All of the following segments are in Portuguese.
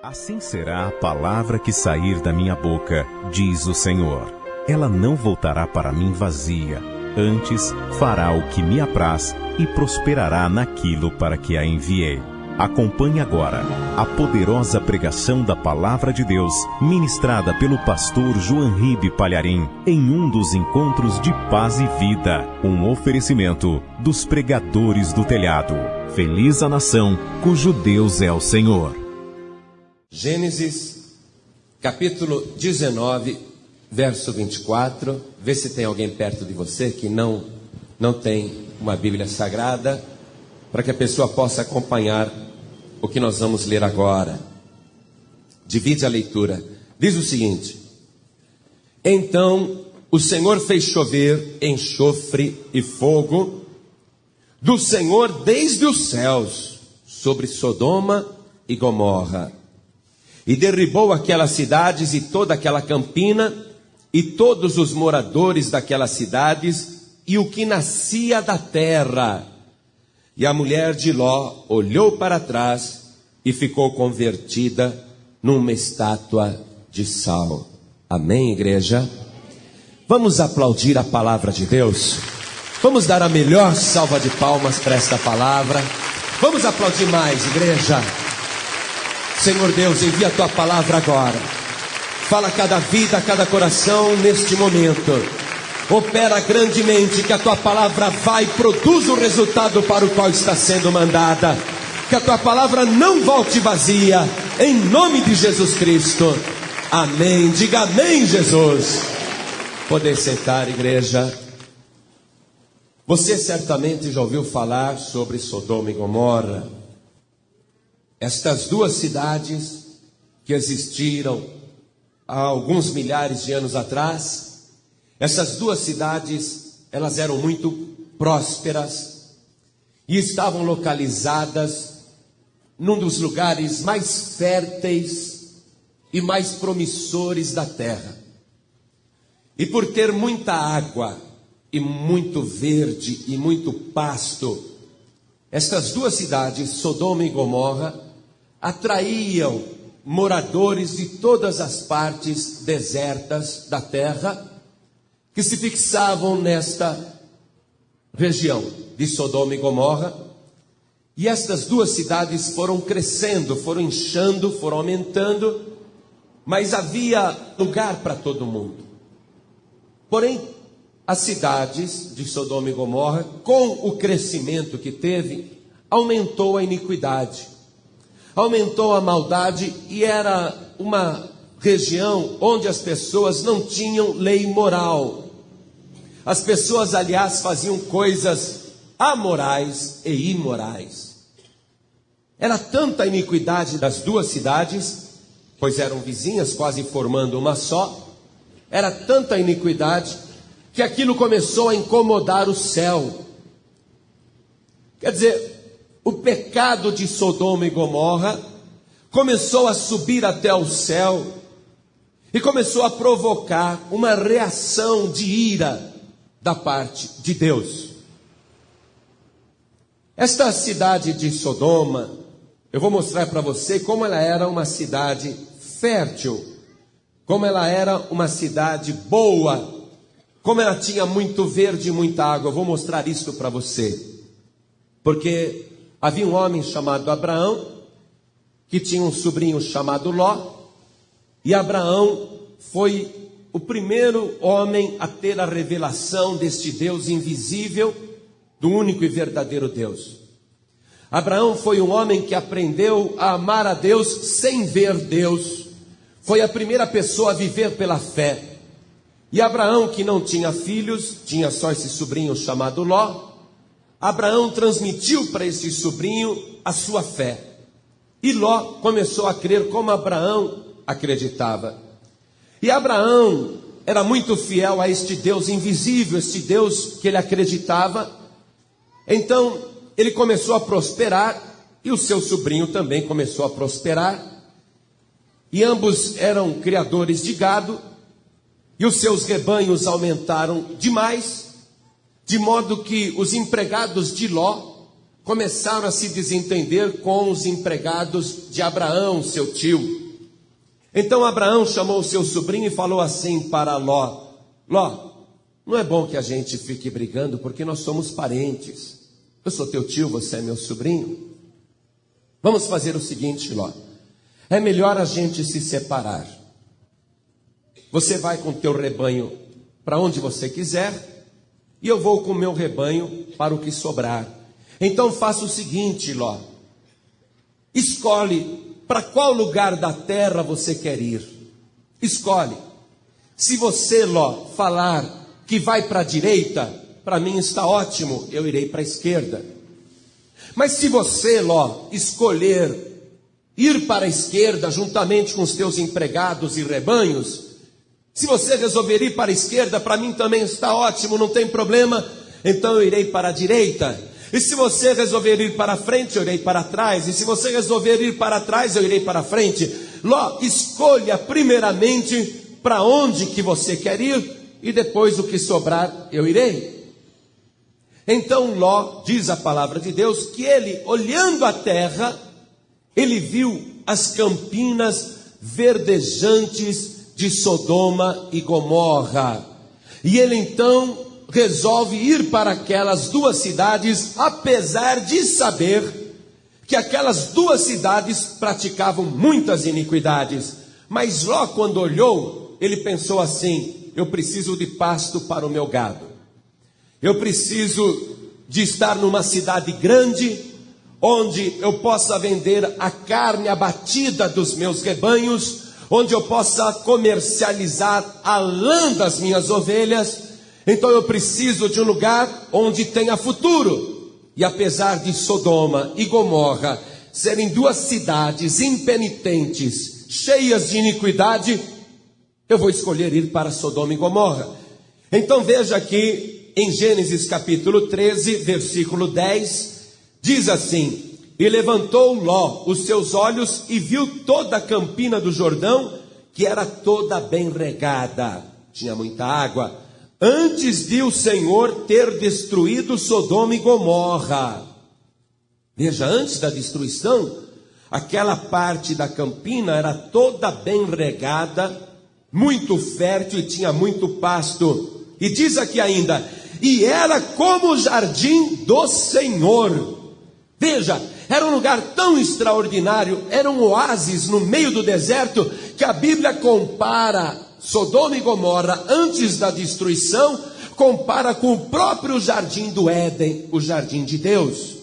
Assim será a palavra que sair da minha boca, diz o Senhor. Ela não voltará para mim vazia, antes fará o que me apraz e prosperará naquilo para que a enviei. Acompanhe agora a poderosa pregação da Palavra de Deus, ministrada pelo pastor João Ribe Palharim, em um dos encontros de paz e vida, um oferecimento dos pregadores do telhado. Feliz a nação cujo Deus é o Senhor. Gênesis, capítulo 19, verso 24. Vê se tem alguém perto de você que não tem uma Bíblia Sagrada, para que a pessoa possa acompanhar o que nós vamos ler agora. Divide a leitura. Diz o seguinte: Então o Senhor fez chover enxofre e fogo do Senhor desde os céus sobre Sodoma e Gomorra, e derribou aquelas cidades e toda aquela campina, e todos os moradores daquelas cidades, e o que nascia da terra. E a mulher de Ló olhou para trás e ficou convertida numa estátua de sal. Amém, igreja? Vamos aplaudir a palavra de Deus? Vamos dar a melhor salva de palmas para esta palavra. Vamos aplaudir mais, igreja. Senhor Deus, envia a tua palavra agora. Fala a cada vida, a cada coração neste momento. Opera grandemente, que a tua palavra vai e produz o resultado para o qual está sendo mandada. Que a tua palavra não volte vazia, em nome de Jesus Cristo. Amém. Diga amém, Jesus. Poder sentar, igreja. Você certamente já ouviu falar sobre Sodoma e Gomorra. Estas duas cidades que existiram há alguns milhares de anos atrás, essas duas cidades, elas eram muito prósperas e estavam localizadas num dos lugares mais férteis e mais promissores da terra. E por ter muita água e muito verde e muito pasto, estas duas cidades, Sodoma e Gomorra, atraíam moradores de todas as partes desertas da terra, que se fixavam nesta região de Sodoma e Gomorra. E estas duas cidades foram crescendo, foram inchando, foram aumentando, mas havia lugar para todo mundo. Porém, as cidades de Sodoma e Gomorra, com o crescimento que teve, aumentou a iniquidade, aumentou a maldade, e era uma região onde as pessoas não tinham lei moral. As pessoas, aliás, faziam coisas amorais e imorais. Era tanta a iniquidade das duas cidades, pois eram vizinhas, quase formando uma só. Era tanta a iniquidade que aquilo começou a incomodar o céu. Quer dizer, o pecado de Sodoma e Gomorra começou a subir até o céu e começou a provocar uma reação de ira da parte de Deus. Esta cidade de Sodoma, eu vou mostrar para você como ela era uma cidade fértil, como ela era uma cidade boa, como ela tinha muito verde e muita água. Eu vou mostrar isso para você, porque havia um homem chamado Abraão, que tinha um sobrinho chamado Ló, e Abraão foi o primeiro homem a ter a revelação deste Deus invisível, do único e verdadeiro Deus. Abraão foi um homem que aprendeu a amar a Deus sem ver Deus. Foi a primeira pessoa a viver pela fé. E Abraão, que não tinha filhos, tinha só esse sobrinho chamado Ló. Abraão transmitiu para esse sobrinho a sua fé. E Ló começou a crer como Abraão acreditava. E Abraão era muito fiel a este Deus invisível, este Deus que ele acreditava. Então ele começou a prosperar, e o seu sobrinho também começou a prosperar. E ambos eram criadores de gado, e os seus rebanhos aumentaram demais, de modo que os empregados de Ló começaram a se desentender com os empregados de Abraão, seu tio. Então Abraão chamou o seu sobrinho e falou assim para Ló: Ló, não é bom que a gente fique brigando, porque nós somos parentes. Eu sou teu tio, você é meu sobrinho. Vamos fazer o seguinte, Ló. É melhor a gente se separar. Você vai com o teu rebanho para onde você quiser, e eu vou com o meu rebanho para o que sobrar. Então faça o seguinte, Ló. Escolhe para qual lugar da terra você quer ir. Escolhe. Se você, Ló, falar que vai para a direita, para mim está ótimo, eu irei para a esquerda. Mas se você, Ló, escolher ir para a esquerda juntamente com os teus empregados e rebanhos, se você resolver ir para a esquerda, para mim também está ótimo, não tem problema, então eu irei para a direita. E se você resolver ir para a frente, eu irei para trás. E se você resolver ir para trás, eu irei para a frente. Ló, escolha primeiramente para onde que você quer ir, e depois o que sobrar eu irei. Então Ló, diz a palavra de Deus, que ele, olhando a terra, ele viu as campinas verdejantes de Sodoma e Gomorra. E ele então resolve ir para aquelas duas cidades, apesar de saber que aquelas duas cidades praticavam muitas iniquidades. Mas Ló, quando olhou, ele pensou assim: eu preciso de pasto para o meu gado. Eu preciso de estar numa cidade grande, onde eu possa vender a carne abatida dos meus rebanhos, onde eu possa comercializar a lã das minhas ovelhas. Então eu preciso de um lugar onde tenha futuro. E apesar de Sodoma e Gomorra serem duas cidades impenitentes, cheias de iniquidade, eu vou escolher ir para Sodoma e Gomorra. Então veja aqui em Gênesis capítulo 13, versículo 10, diz assim: e levantou Ló os seus olhos e viu toda a campina do Jordão, que era toda bem regada, tinha muita água, antes de o Senhor ter destruído Sodoma e Gomorra. Veja, antes da destruição, aquela parte da campina era toda bem regada, muito fértil e tinha muito pasto. E diz aqui ainda: e era como o jardim do Senhor. Veja, era um lugar tão extraordinário, era um oásis no meio do deserto, que a Bíblia compara Sodoma e Gomorra antes da destruição, compara com o próprio jardim do Éden, o jardim de Deus.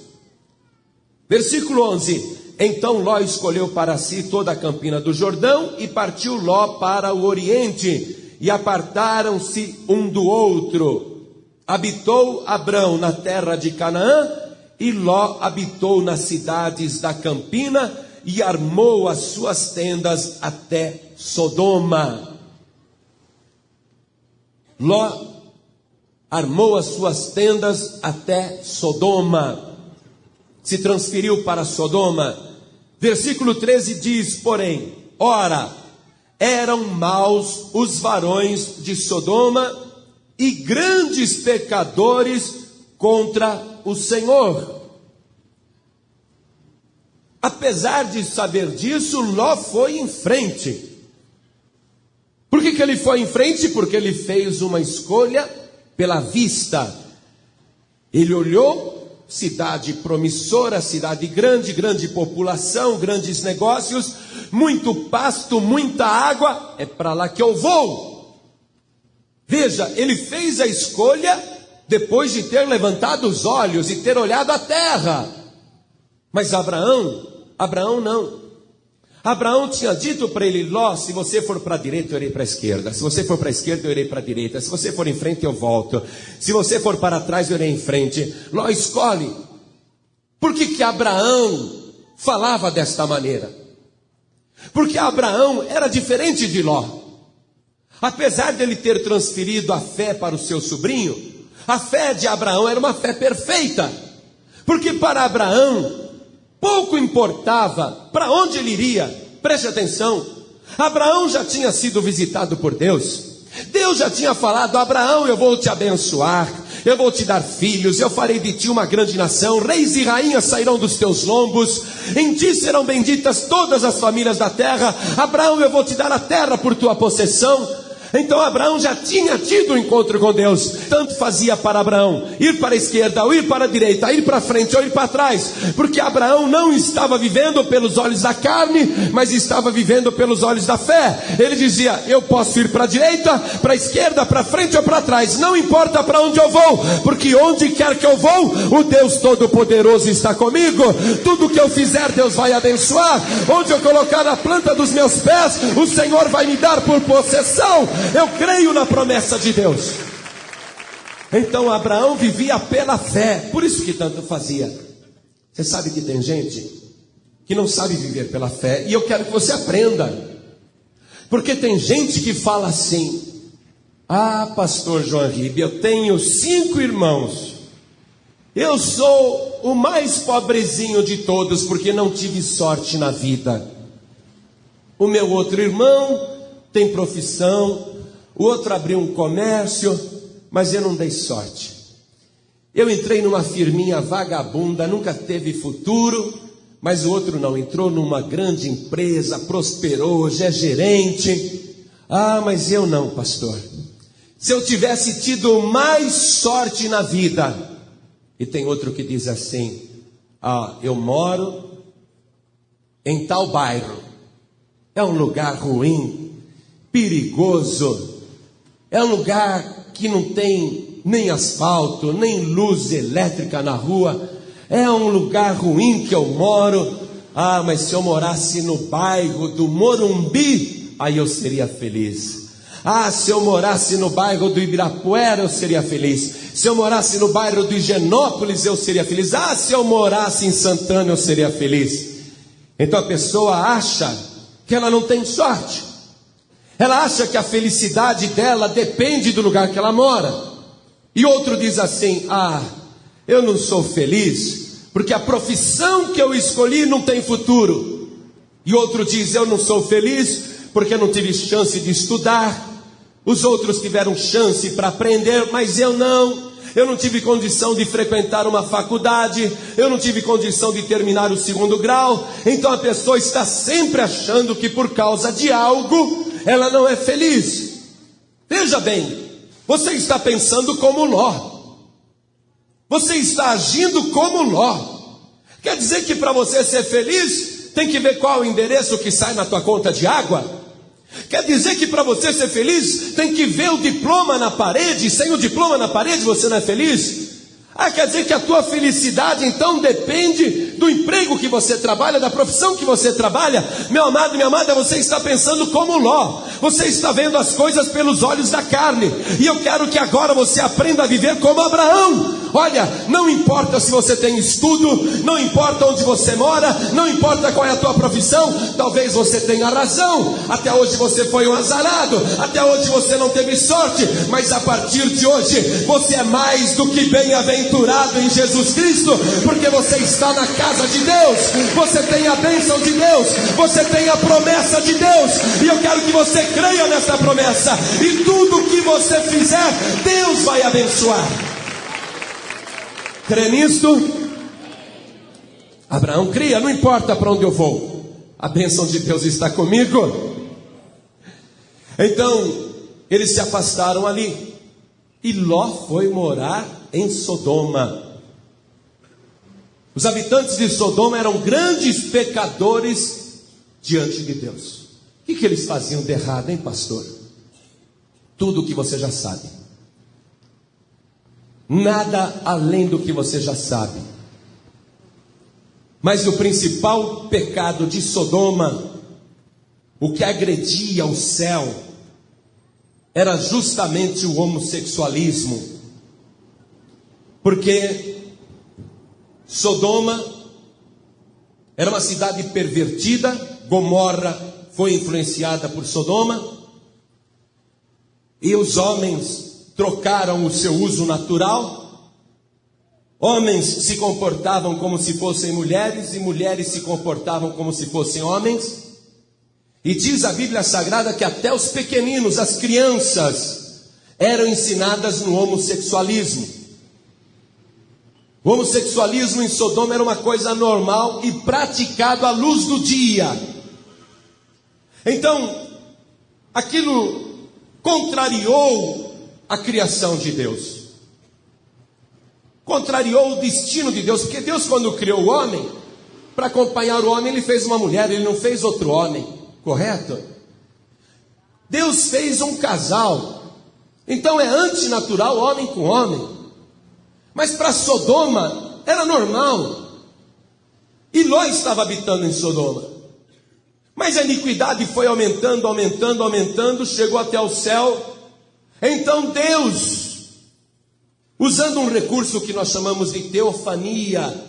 Versículo 11: então Ló escolheu para si toda a campina do Jordão, e partiu Ló para o oriente, e apartaram-se um do outro. Habitou Abrão na terra de Canaã, e Ló habitou nas cidades da campina, e armou as suas tendas até Sodoma. Ló armou as suas tendas até Sodoma, se transferiu para Sodoma. Versículo 13 diz, porém: ora, eram maus os varões de Sodoma e grandes pecadores contra o Senhor. Apesar de saber disso, Ló foi em frente. Por que ele foi em frente? Porque ele fez uma escolha pela vista. Ele olhou, cidade promissora, cidade grande, grande população, grandes negócios, muito pasto, muita água, é para lá que eu vou. Veja, ele fez a escolha depois de ter levantado os olhos e ter olhado a terra. Mas Abraão não. Abraão tinha dito para ele: Ló, se você for para a direita, eu irei para a esquerda. Se você for para a esquerda, eu irei para a direita. Se você for em frente, eu volto. Se você for para trás, eu irei em frente. Ló, escolhe. Por que Abraão falava desta maneira? Porque Abraão era diferente de Ló. Apesar dele ter transferido a fé para o seu sobrinho, a fé de Abraão era uma fé perfeita. Porque para Abraão pouco importava para onde ele iria. Preste atenção, Abraão já tinha sido visitado por Deus. Deus já tinha falado: Abraão, eu vou te abençoar, eu vou te dar filhos, eu farei de ti uma grande nação, reis e rainhas sairão dos teus lombos, em ti serão benditas todas as famílias da terra. Abraão, eu vou te dar a terra por tua possessão. Então Abraão já tinha tido um encontro com Deus. Tanto fazia para Abraão ir para a esquerda, ou ir para a direita, ir para frente, ou ir para trás, porque Abraão não estava vivendo pelos olhos da carne, mas estava vivendo pelos olhos da fé. Ele dizia: eu posso ir para a direita, para a esquerda, para frente ou para trás, não importa para onde eu vou, porque onde quer que eu vou, o Deus Todo-Poderoso está comigo. Tudo que eu fizer, Deus vai abençoar. Onde eu colocar a planta dos meus pés, o Senhor vai me dar por possessão. Eu creio na promessa de Deus. Então Abraão vivia pela fé, por isso que tanto fazia. Você sabe que tem gente que não sabe viver pela fé, e eu quero que você aprenda. Porque tem gente que fala assim: ah, pastor João Ribe, eu tenho 5 irmãos, eu sou o mais pobrezinho de todos, porque não tive sorte na vida. O meu outro irmão tem profissão, o outro abriu um comércio, mas eu não dei sorte. Eu entrei numa firminha vagabunda, nunca teve futuro, mas o outro não, entrou numa grande empresa, prosperou, hoje é gerente. Ah, mas eu não, pastor. Se eu tivesse tido mais sorte na vida. E tem outro que diz assim: ah, eu moro em tal bairro, é um lugar ruim, perigoso, é um lugar que não tem nem asfalto, nem luz elétrica na rua, é um lugar ruim que eu moro. Ah, mas se eu morasse no bairro do Morumbi, aí eu seria feliz. Ah, se eu morasse no bairro do Ibirapuera, eu seria feliz. Se eu morasse no bairro do Higienópolis, eu seria feliz. Ah, se eu morasse em Santana, eu seria feliz. Então a pessoa acha que ela não tem sorte. Ela acha que a felicidade dela depende do lugar que ela mora. E outro diz assim: ah, eu não sou feliz porque a profissão que eu escolhi não tem futuro. E outro diz: eu não sou feliz porque eu não tive chance de estudar. Os outros tiveram chance para aprender, mas eu não. Eu não tive condição de frequentar uma faculdade, eu não tive condição de terminar o 2º grau. Então a pessoa está sempre achando que por causa de algo ela não é feliz. Veja bem, você está pensando como Ló. Você está agindo como Ló. Quer dizer que para você ser feliz, tem que ver qual o endereço que sai na tua conta de água? Quer dizer que para você ser feliz, tem que ver o diploma na parede? Sem o diploma na parede você não é feliz? Ah, quer dizer que a tua felicidade então depende do emprego que você trabalha, da profissão que você trabalha? Meu amado, minha amada, você está pensando como Ló. Você está vendo as coisas pelos olhos da carne. E eu quero que agora você aprenda a viver como Abraão. Olha, não importa se você tem estudo, não importa onde você mora, não importa qual é a tua profissão. Talvez você tenha razão, até hoje você foi um azarado, até hoje você não teve sorte, mas a partir de hoje você é mais do que bem-aventurado em Jesus Cristo, porque você está na casa de Deus, você tem a bênção de Deus, você tem a promessa de Deus, e eu quero que você creia nessa promessa, e tudo que você fizer, Deus vai abençoar. Crê nisto? Abraão cria, não importa para onde eu vou, a bênção de Deus está comigo. Então eles se afastaram ali, e Ló foi morar em Sodoma. Os habitantes de Sodoma eram grandes pecadores diante de Deus. O que eles faziam de errado, hein, pastor? Tudo o que você já sabe. Nada além do que você já sabe. Mas o principal pecado de Sodoma, o que agredia o céu, era justamente o homossexualismo. Porque Sodoma era uma cidade pervertida, Gomorra foi influenciada por Sodoma, e os homens trocaram o seu uso natural. Homens se comportavam como se fossem mulheres, e mulheres se comportavam como se fossem homens. E diz a Bíblia Sagrada que até os pequeninos, as crianças, eram ensinadas no homossexualismo. O homossexualismo em Sodoma era uma coisa normal e praticado à luz do dia. Então, aquilo contrariou a criação de Deus. Contrariou o destino de Deus, porque Deus, quando criou o homem, para acompanhar o homem, ele fez uma mulher, ele não fez outro homem, correto? Deus fez um casal, então é antinatural homem com homem. Mas para Sodoma era normal. E Ló estava habitando em Sodoma. Mas a iniquidade foi aumentando, aumentando, aumentando, chegou até o céu. Então Deus, usando um recurso que nós chamamos de teofania,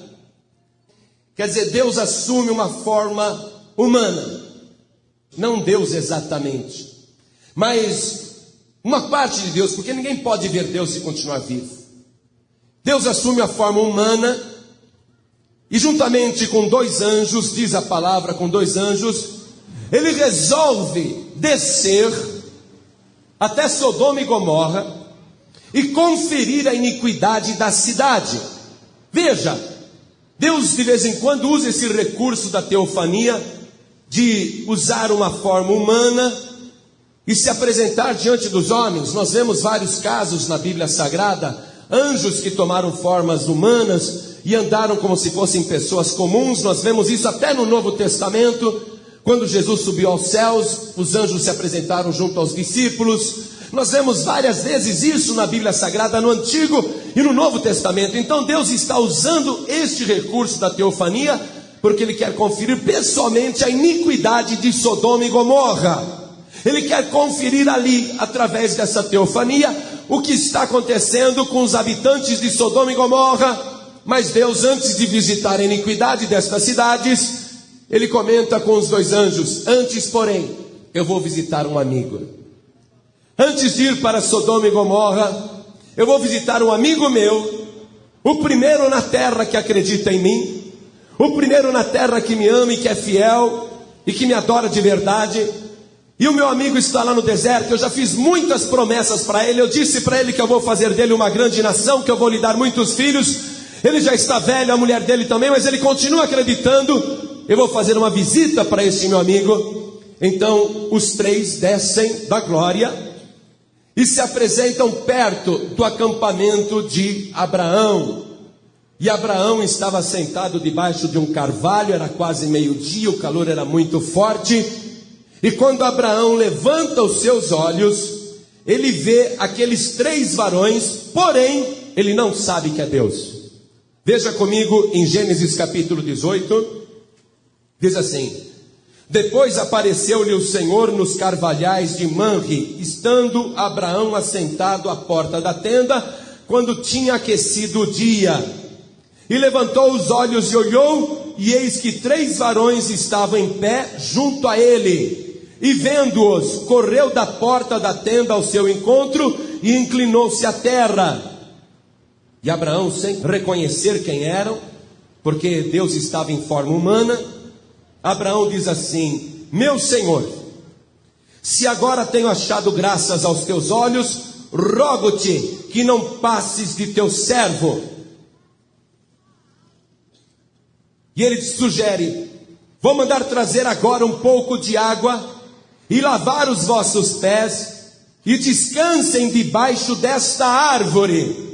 quer dizer, Deus assume uma forma humana. Não Deus exatamente, mas uma parte de Deus, porque ninguém pode ver Deus e continuar vivo. Deus assume a forma humana e juntamente com 2 anjos, diz a palavra, com 2 anjos, ele resolve descer até Sodoma e Gomorra e conferir a iniquidade da cidade. Veja, Deus de vez em quando usa esse recurso da teofania, de usar uma forma humana e se apresentar diante dos homens. Nós vemos vários casos na Bíblia Sagrada, anjos que tomaram formas humanas e andaram como se fossem pessoas comuns. Nós vemos isso até no Novo Testamento, quando Jesus subiu aos céus, os anjos se apresentaram junto aos discípulos. Nós vemos várias vezes isso na Bíblia Sagrada, no Antigo e no Novo Testamento. Então Deus está usando este recurso da teofania, porque Ele quer conferir pessoalmente a iniquidade de Sodoma e Gomorra. Ele quer conferir ali, através dessa teofania, o que está acontecendo com os habitantes de Sodoma e Gomorra. Mas Deus, antes de visitar a iniquidade destas cidades, Ele comenta com os 2 anjos: antes, porém, eu vou visitar um amigo. Antes de ir para Sodoma e Gomorra, eu vou visitar um amigo meu, o primeiro na terra que acredita em mim, o primeiro na terra que me ama e que é fiel e que me adora de verdade. E o meu amigo está lá no deserto. Eu já fiz muitas promessas para ele. Eu disse para ele que eu vou fazer dele uma grande nação, que eu vou lhe dar muitos filhos. Ele já está velho, a mulher dele também, mas ele continua acreditando. Eu vou fazer uma visita para esse meu amigo. Então os 3 descem da glória e se apresentam perto do acampamento de Abraão. E Abraão estava sentado debaixo de um carvalho, era quase meio-dia, o calor era muito forte. E quando Abraão levanta os seus olhos, ele vê aqueles 3 varões, porém, ele não sabe que é Deus. Veja comigo em Gênesis capítulo 18, diz assim: depois apareceu-lhe o Senhor nos carvalhais de Manre, estando Abraão assentado à porta da tenda, quando tinha aquecido o dia. E levantou os olhos e olhou, e eis que 3 varões estavam em pé junto a ele. E vendo-os, correu da porta da tenda ao seu encontro e inclinou-se à terra. E Abraão, sem reconhecer quem eram, porque Deus estava em forma humana, Abraão diz assim: meu Senhor, se agora tenho achado graças aos teus olhos, rogo-te que não passes de teu servo. E ele sugere: vou mandar trazer agora um pouco de água e lavar os vossos pés, e descansem debaixo desta árvore.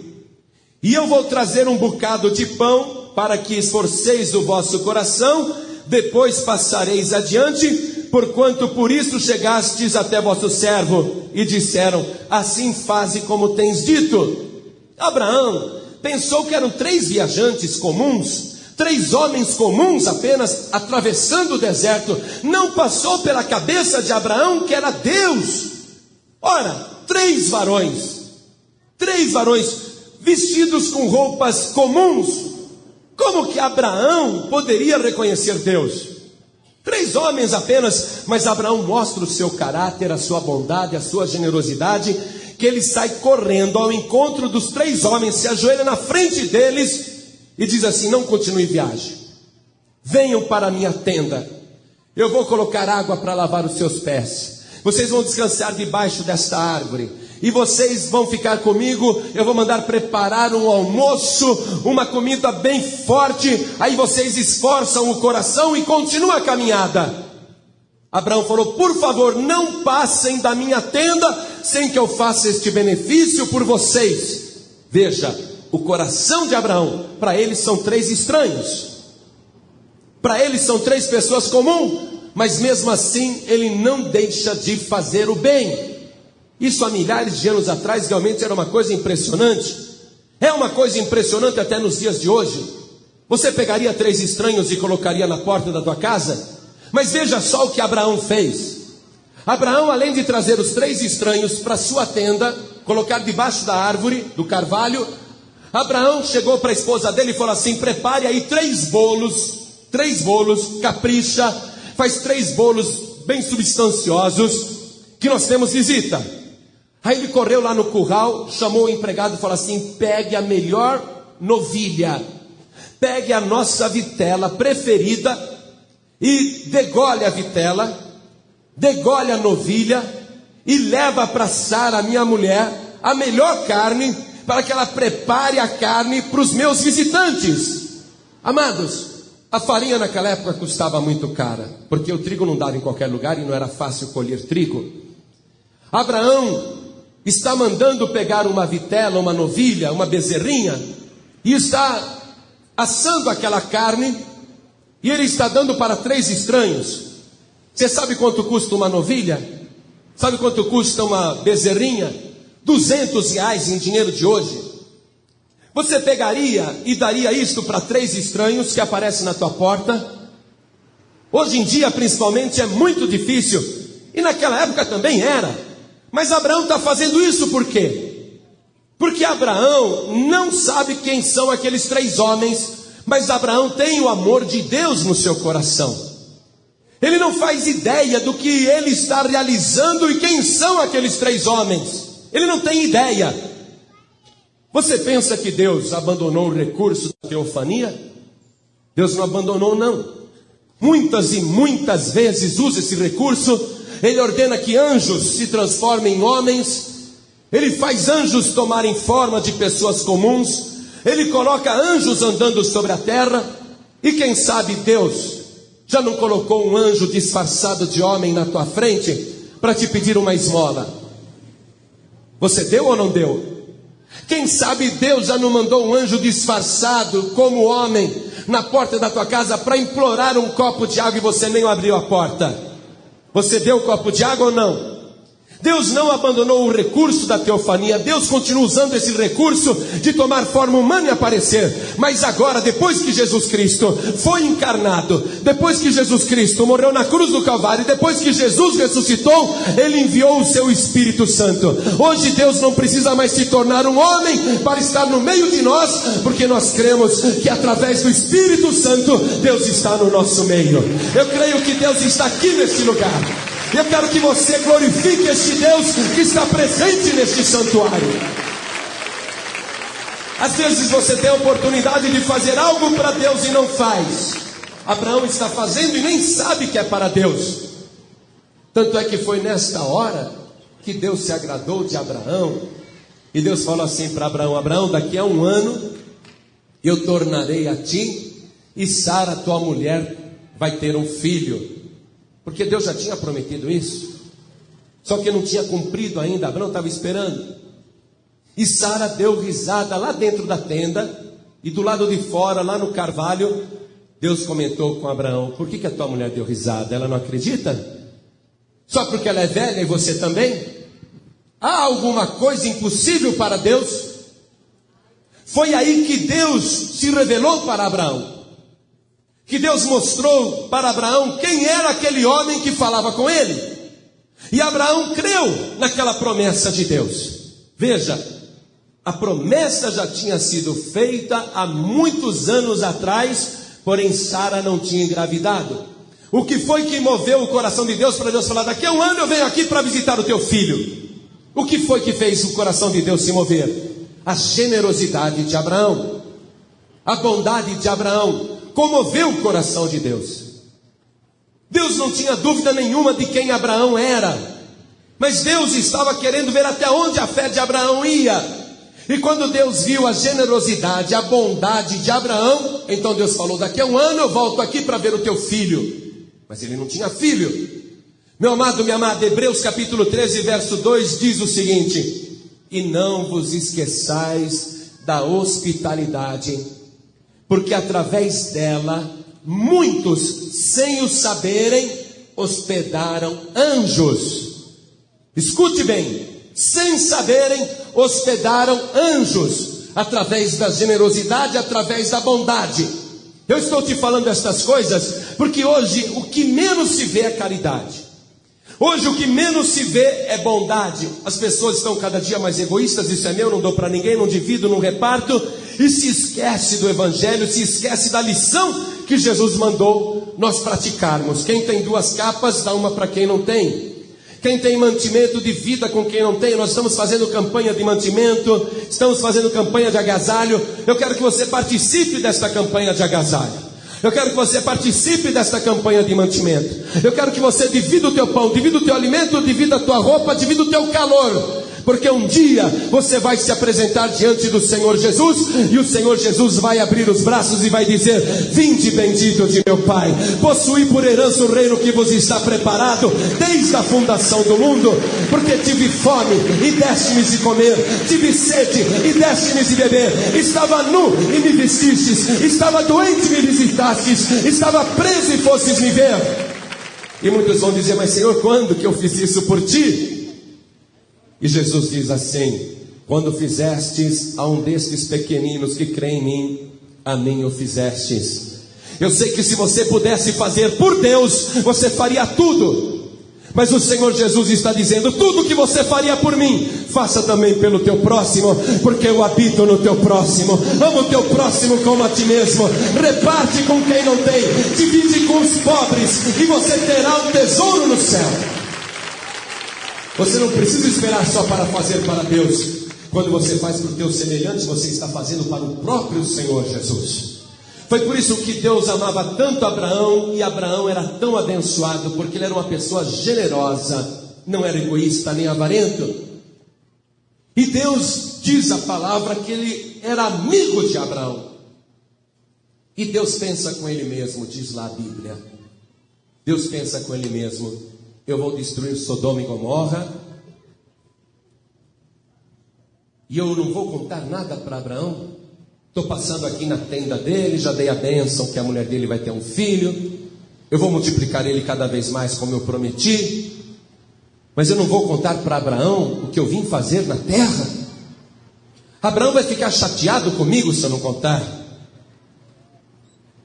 E eu vou trazer um bocado de pão, para que esforceis o vosso coração, depois passareis adiante, porquanto por isso chegastes até vosso servo. E disseram: assim faze como tens dito. Abraão pensou que eram 3 viajantes comuns, 3 homens comuns apenas, atravessando o deserto. Não passou pela cabeça de Abraão que era Deus. Ora, 3 varões vestidos com roupas comuns. Como que Abraão poderia reconhecer Deus? 3 homens apenas, mas Abraão mostra o seu caráter, a sua bondade, a sua generosidade, que ele sai correndo ao encontro dos 3 homens, se ajoelha na frente deles e diz assim: não continue viagem, venham para a minha tenda, eu vou colocar água para lavar os seus pés, vocês vão descansar debaixo desta árvore. e vocês vão ficar comigo, eu vou mandar preparar um almoço, uma comida bem forte, aí vocês esforçam o coração e continua a caminhada. Abraão falou: por favor, não passem da minha tenda sem que eu faça este benefício por vocês. Veja, o coração de Abraão, para ele são 3 estranhos, para ele são 3 pessoas comuns, mas mesmo assim ele não deixa de fazer o bem. Isso há milhares de anos atrás realmente era uma coisa impressionante. É uma coisa impressionante até nos dias de hoje. Você pegaria 3 estranhos e colocaria na porta da tua casa? Mas veja só o que Abraão fez. Abraão, além de trazer os 3 estranhos para sua tenda, colocar debaixo da árvore, do carvalho, Abraão chegou para a esposa dele e falou assim: prepare aí 3 bolos, capricha, faz 3 bolos bem substanciosos, que nós temos visita. Aí ele correu lá no curral, chamou o empregado e falou assim: pegue a melhor novilha, pegue a nossa vitela preferida, e degole a vitela, degole a novilha, e leva para Sara, minha mulher, a melhor carne, para que ela prepare a carne para os meus visitantes. Amados, a farinha naquela época custava muito cara, porque o trigo não dava em qualquer lugar e não era fácil colher trigo. Abraão está mandando pegar uma vitela, uma novilha, uma bezerrinha, e está assando aquela carne, e ele está dando para 3 estranhos. Você sabe quanto custa uma novilha? Sabe quanto custa uma bezerrinha? R$200 em dinheiro de hoje. Você pegaria e daria isto para 3 estranhos que aparecem na tua porta? Hoje em dia, principalmente, é muito difícil, e naquela época também era. Mas Abraão está fazendo isso por quê? Porque Abraão não sabe quem são aqueles 3 homens, mas Abraão tem o amor de Deus no seu coração. Ele não faz ideia do que ele está realizando e quem são aqueles 3 homens. Ele não tem ideia. Você pensa que Deus abandonou o recurso da teofania? Deus não abandonou, não. Muitas e muitas vezes usa esse recurso. Ele ordena que anjos se transformem em homens. Ele faz anjos tomarem forma de pessoas comuns. Ele coloca anjos andando sobre a terra. E quem sabe Deus já não colocou um anjo disfarçado de homem na tua frente para te pedir uma esmola? Você deu ou não deu? Quem sabe Deus já não mandou um anjo disfarçado como homem na porta da tua casa para implorar um copo de água e você nem abriu a porta? Você deu o copo de água ou não? Deus não abandonou o recurso da teofania. Deus continua usando esse recurso de tomar forma humana e aparecer. Mas agora, depois que Jesus Cristo foi encarnado, depois que Jesus Cristo morreu na cruz do Calvário, depois que Jesus ressuscitou, Ele enviou o seu Espírito Santo. Hoje Deus não precisa mais se tornar um homem para estar no meio de nós, porque nós cremos que através do Espírito Santo Deus está no nosso meio. Eu creio que Deus está aqui neste lugar. Eu quero que você glorifique este Deus que está presente neste santuário. Às vezes você tem a oportunidade de fazer algo para Deus e não faz. Abraão está fazendo e nem sabe que é para Deus. Tanto é que foi nesta hora que Deus se agradou de Abraão. E Deus falou assim para Abraão: Abraão, daqui a 1 ano eu tornarei a ti e Sara, tua mulher, vai ter um filho. Porque Deus já tinha prometido isso, só que não tinha cumprido ainda. Abraão estava esperando. E Sara deu risada lá dentro da tenda, e do lado de fora, lá no carvalho, Deus comentou com Abraão: por que a tua mulher deu risada? Ela não acredita? Só porque ela é velha e você também? Há alguma coisa impossível para Deus? Foi aí que Deus se revelou para Abraão, que Deus mostrou para Abraão quem era aquele homem que falava com ele. E Abraão creu naquela promessa de Deus. Veja, a promessa já tinha sido feita há muitos anos atrás, porém Sara não tinha engravidado. O que foi que moveu o coração de Deus para Deus falar: daqui a 1 ano eu venho aqui para visitar o teu filho? O que foi que fez o coração de Deus se mover? A generosidade de Abraão, a bondade de Abraão comoveu o coração de Deus. Deus não tinha dúvida nenhuma de quem Abraão era. Mas Deus estava querendo ver até onde a fé de Abraão ia. E quando Deus viu a generosidade, a bondade de Abraão, então Deus falou: daqui a um ano eu volto aqui para ver o teu filho. Mas ele não tinha filho. Meu amado, minha amada, Hebreus capítulo 13, verso 2 diz o seguinte: e não vos esqueçais da hospitalidade, porque através dela muitos, sem o saberem, hospedaram anjos. Escute bem, sem saberem, hospedaram anjos, através da generosidade, através da bondade. Eu estou te falando estas coisas porque hoje o que menos se vê é caridade. Hoje o que menos se vê é bondade. As pessoas estão cada dia mais egoístas: isso é meu, não dou para ninguém, não divido, não reparto. E se esquece do evangelho, se esquece da lição que Jesus mandou nós praticarmos. Quem tem 2 capas, dá uma para quem não tem. Quem tem mantimento, divida com quem não tem. Nós estamos fazendo campanha de mantimento, estamos fazendo campanha de agasalho. Eu quero que você participe desta campanha de agasalho. Eu quero que você participe desta campanha de mantimento. Eu quero que você divida o teu pão, divida o teu alimento, divida a tua roupa, divida o teu calor. Porque um dia você vai se apresentar diante do Senhor Jesus, e o Senhor Jesus vai abrir os braços e vai dizer: vinde bendito de meu Pai, possuí por herança o reino que vos está preparado desde a fundação do mundo. Porque tive fome e deste-me de comer, tive sede e deste-me de beber, estava nu e me vestistes, estava doente e me visitastes, estava preso e fostes me ver. E muitos vão dizer: mas Senhor, quando que eu fiz isso por ti? E Jesus diz assim: quando fizestes a um destes pequeninos que creem em mim, a mim o fizestes. Eu sei que se você pudesse fazer por Deus, você faria tudo. Mas o Senhor Jesus está dizendo: tudo que você faria por mim, faça também pelo teu próximo, porque eu habito no teu próximo. Ama o teu próximo como a ti mesmo. Reparte com quem não tem, divide com os pobres, e você terá um tesouro no céu. Você não precisa esperar só para fazer para Deus. Quando você faz para o teu semelhante, você está fazendo para o próprio Senhor Jesus. Foi por isso que Deus amava tanto Abraão, e Abraão era tão abençoado, porque ele era uma pessoa generosa, não era egoísta nem avarento. E Deus diz a palavra que ele era amigo de Abraão. E Deus pensa com ele mesmo, diz lá a Bíblia. Deus pensa com ele mesmo: eu vou destruir Sodoma e Gomorra, e eu não vou contar nada para Abraão. Estou passando aqui na tenda dele, já dei a bênção que a mulher dele vai ter um filho, eu vou multiplicar ele cada vez mais como eu prometi, mas eu não vou contar para Abraão o que eu vim fazer na terra. Abraão vai ficar chateado comigo se eu não contar.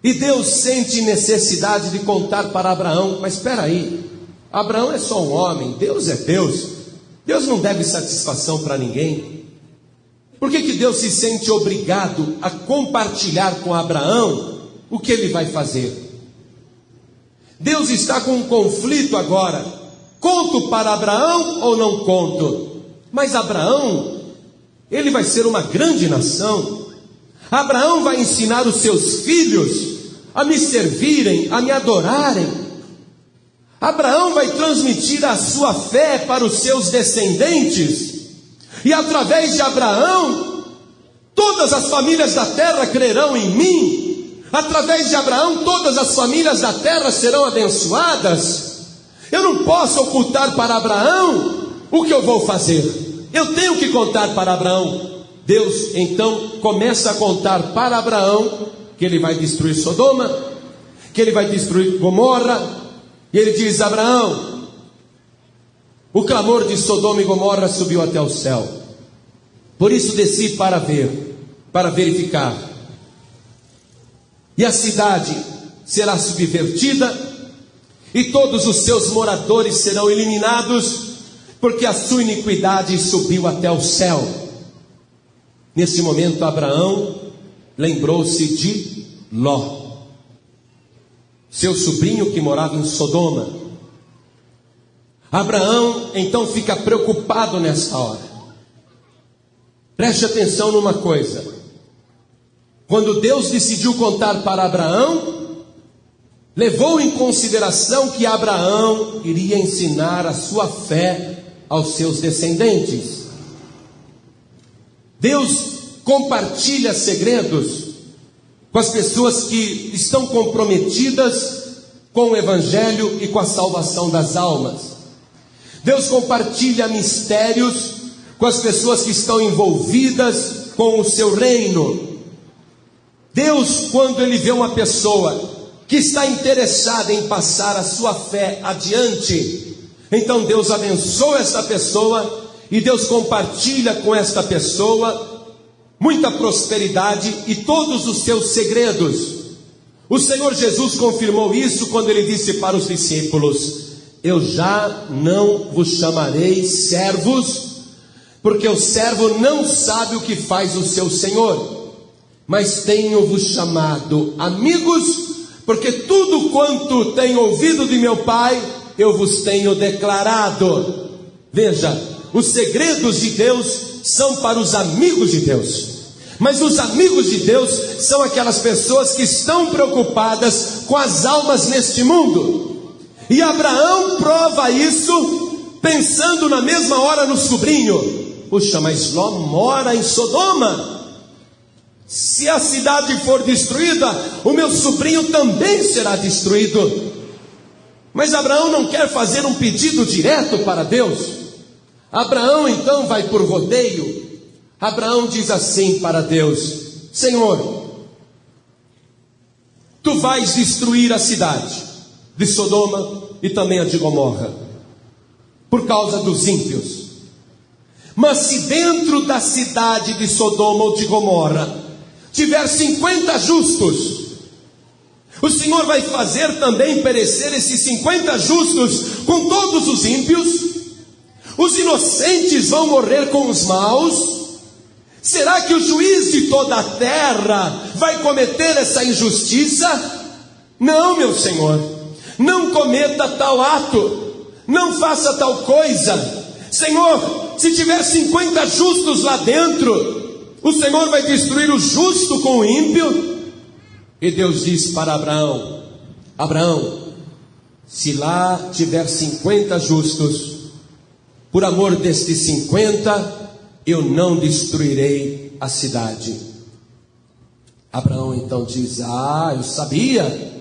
E Deus sente necessidade de contar para Abraão. Mas espera aí, Abraão é só um homem, Deus é Deus. Deus não deve satisfação para ninguém. Por que Deus se sente obrigado a compartilhar com Abraão o que ele vai fazer? Deus está com um conflito agora. Conto para Abraão ou não conto? Mas Abraão, ele vai ser uma grande nação. Abraão vai ensinar os seus filhos a me servirem, a me adorarem. Abraão vai transmitir a sua fé para os seus descendentes. E através de Abraão, todas as famílias da terra crerão em mim. Através de Abraão, todas as famílias da terra serão abençoadas. Eu não posso ocultar para Abraão o que eu vou fazer. Eu tenho que contar para Abraão. Deus então começa a contar para Abraão que ele vai destruir Sodoma, que ele vai destruir Gomorra. E ele diz: Abraão, o clamor de Sodoma e Gomorra subiu até o céu, por isso desci para ver, para verificar. E a cidade será subvertida, e todos os seus moradores serão eliminados, porque a sua iniquidade subiu até o céu. Nesse momento Abraão lembrou-se de Ló, seu sobrinho que morava em Sodoma. Abraão então fica preocupado nessa hora. Preste atenção numa coisa: quando Deus decidiu contar para Abraão, levou em consideração que Abraão iria ensinar a sua fé aos seus descendentes. Deus compartilha segredos com as pessoas que estão comprometidas com o Evangelho e com a salvação das almas. Deus compartilha mistérios com as pessoas que estão envolvidas com o seu reino. Deus, quando Ele vê uma pessoa que está interessada em passar a sua fé adiante, então Deus abençoa esta pessoa e Deus compartilha com esta pessoa muita prosperidade e todos os seus segredos. O Senhor Jesus confirmou isso quando Ele disse para os discípulos: eu já não vos chamarei servos, porque o servo não sabe o que faz o seu Senhor, mas tenho-vos chamado amigos, porque tudo quanto tenho ouvido de meu Pai, eu vos tenho declarado. Veja, os segredos de Deus são para os amigos de Deus. Mas os amigos de Deus são aquelas pessoas que estão preocupadas com as almas neste mundo. E Abraão prova isso pensando na mesma hora no sobrinho. Puxa, mas Ló mora em Sodoma. Se a cidade for destruída, o meu sobrinho também será destruído. Mas Abraão não quer fazer um pedido direto para Deus. Abraão então vai por rodeio. Abraão diz assim para Deus: Senhor, tu vais destruir a cidade de Sodoma e também a de Gomorra, por causa dos ímpios. Mas se dentro da cidade de Sodoma ou de Gomorra tiver 50 justos, o Senhor vai fazer também perecer esses 50 justos com todos os ímpios? Os inocentes vão morrer com os maus? Será que o juiz de toda a terra vai cometer essa injustiça? Não, meu Senhor, não cometa tal ato, não faça tal coisa. Senhor, se tiver 50 justos lá dentro, o Senhor vai destruir o justo com o ímpio? E Deus diz para Abraão: Abraão, se lá tiver 50 justos, por amor destes 50, eu não destruirei a cidade. Abraão então diz: eu sabia.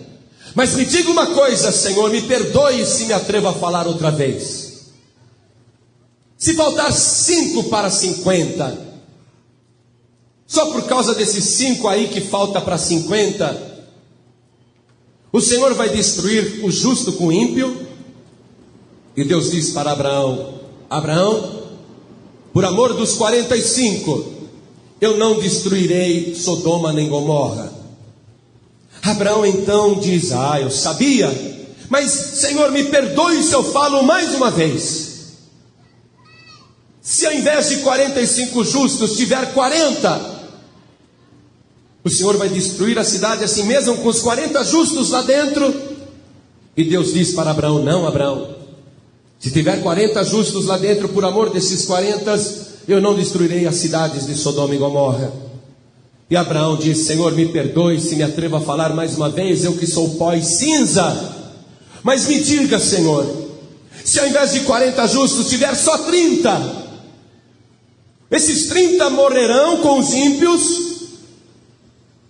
Mas me diga uma coisa, Senhor, me perdoe se me atrevo a falar outra vez. Se faltar 5 para 50, só por causa desses 5 aí que falta para 50, o Senhor vai destruir o justo com o ímpio? E Deus diz para Abraão: Abraão, por amor dos 45, eu não destruirei Sodoma nem Gomorra. Abraão então diz: eu sabia, mas Senhor, me perdoe se eu falo mais uma vez. Se ao invés de 45 justos tiver 40, o Senhor vai destruir a cidade assim mesmo, com os 40 justos lá dentro? E Deus diz para Abraão: não, Abraão, se tiver 40 justos lá dentro, por amor desses 40, eu não destruirei as cidades de Sodoma e Gomorra. E Abraão diz: Senhor, me perdoe se me atrevo a falar mais uma vez, eu que sou pó e cinza. Mas me diga, Senhor, se ao invés de 40 justos tiver só 30, esses 30 morrerão com os ímpios?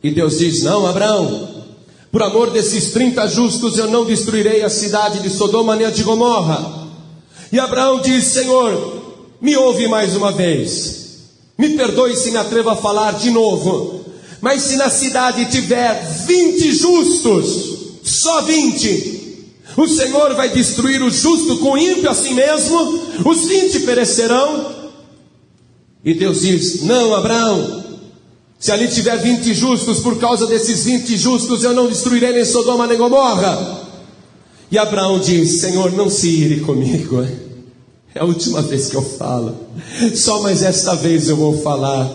E Deus diz: não, Abraão, por amor desses 30 justos, eu não destruirei a cidade de Sodoma nem a de Gomorra. E Abraão diz: Senhor, me ouve mais uma vez, me perdoe se me atrevo a falar de novo, mas se na cidade tiver 20 justos, só 20, o Senhor vai destruir o justo com o ímpio assim mesmo? Os 20 perecerão? E Deus diz: não, Abraão, se ali tiver 20 justos, por causa desses 20 justos, eu não destruirei nem Sodoma nem Gomorra. E Abraão diz: Senhor, não se ire comigo, é a última vez que eu falo, só mais esta vez eu vou falar.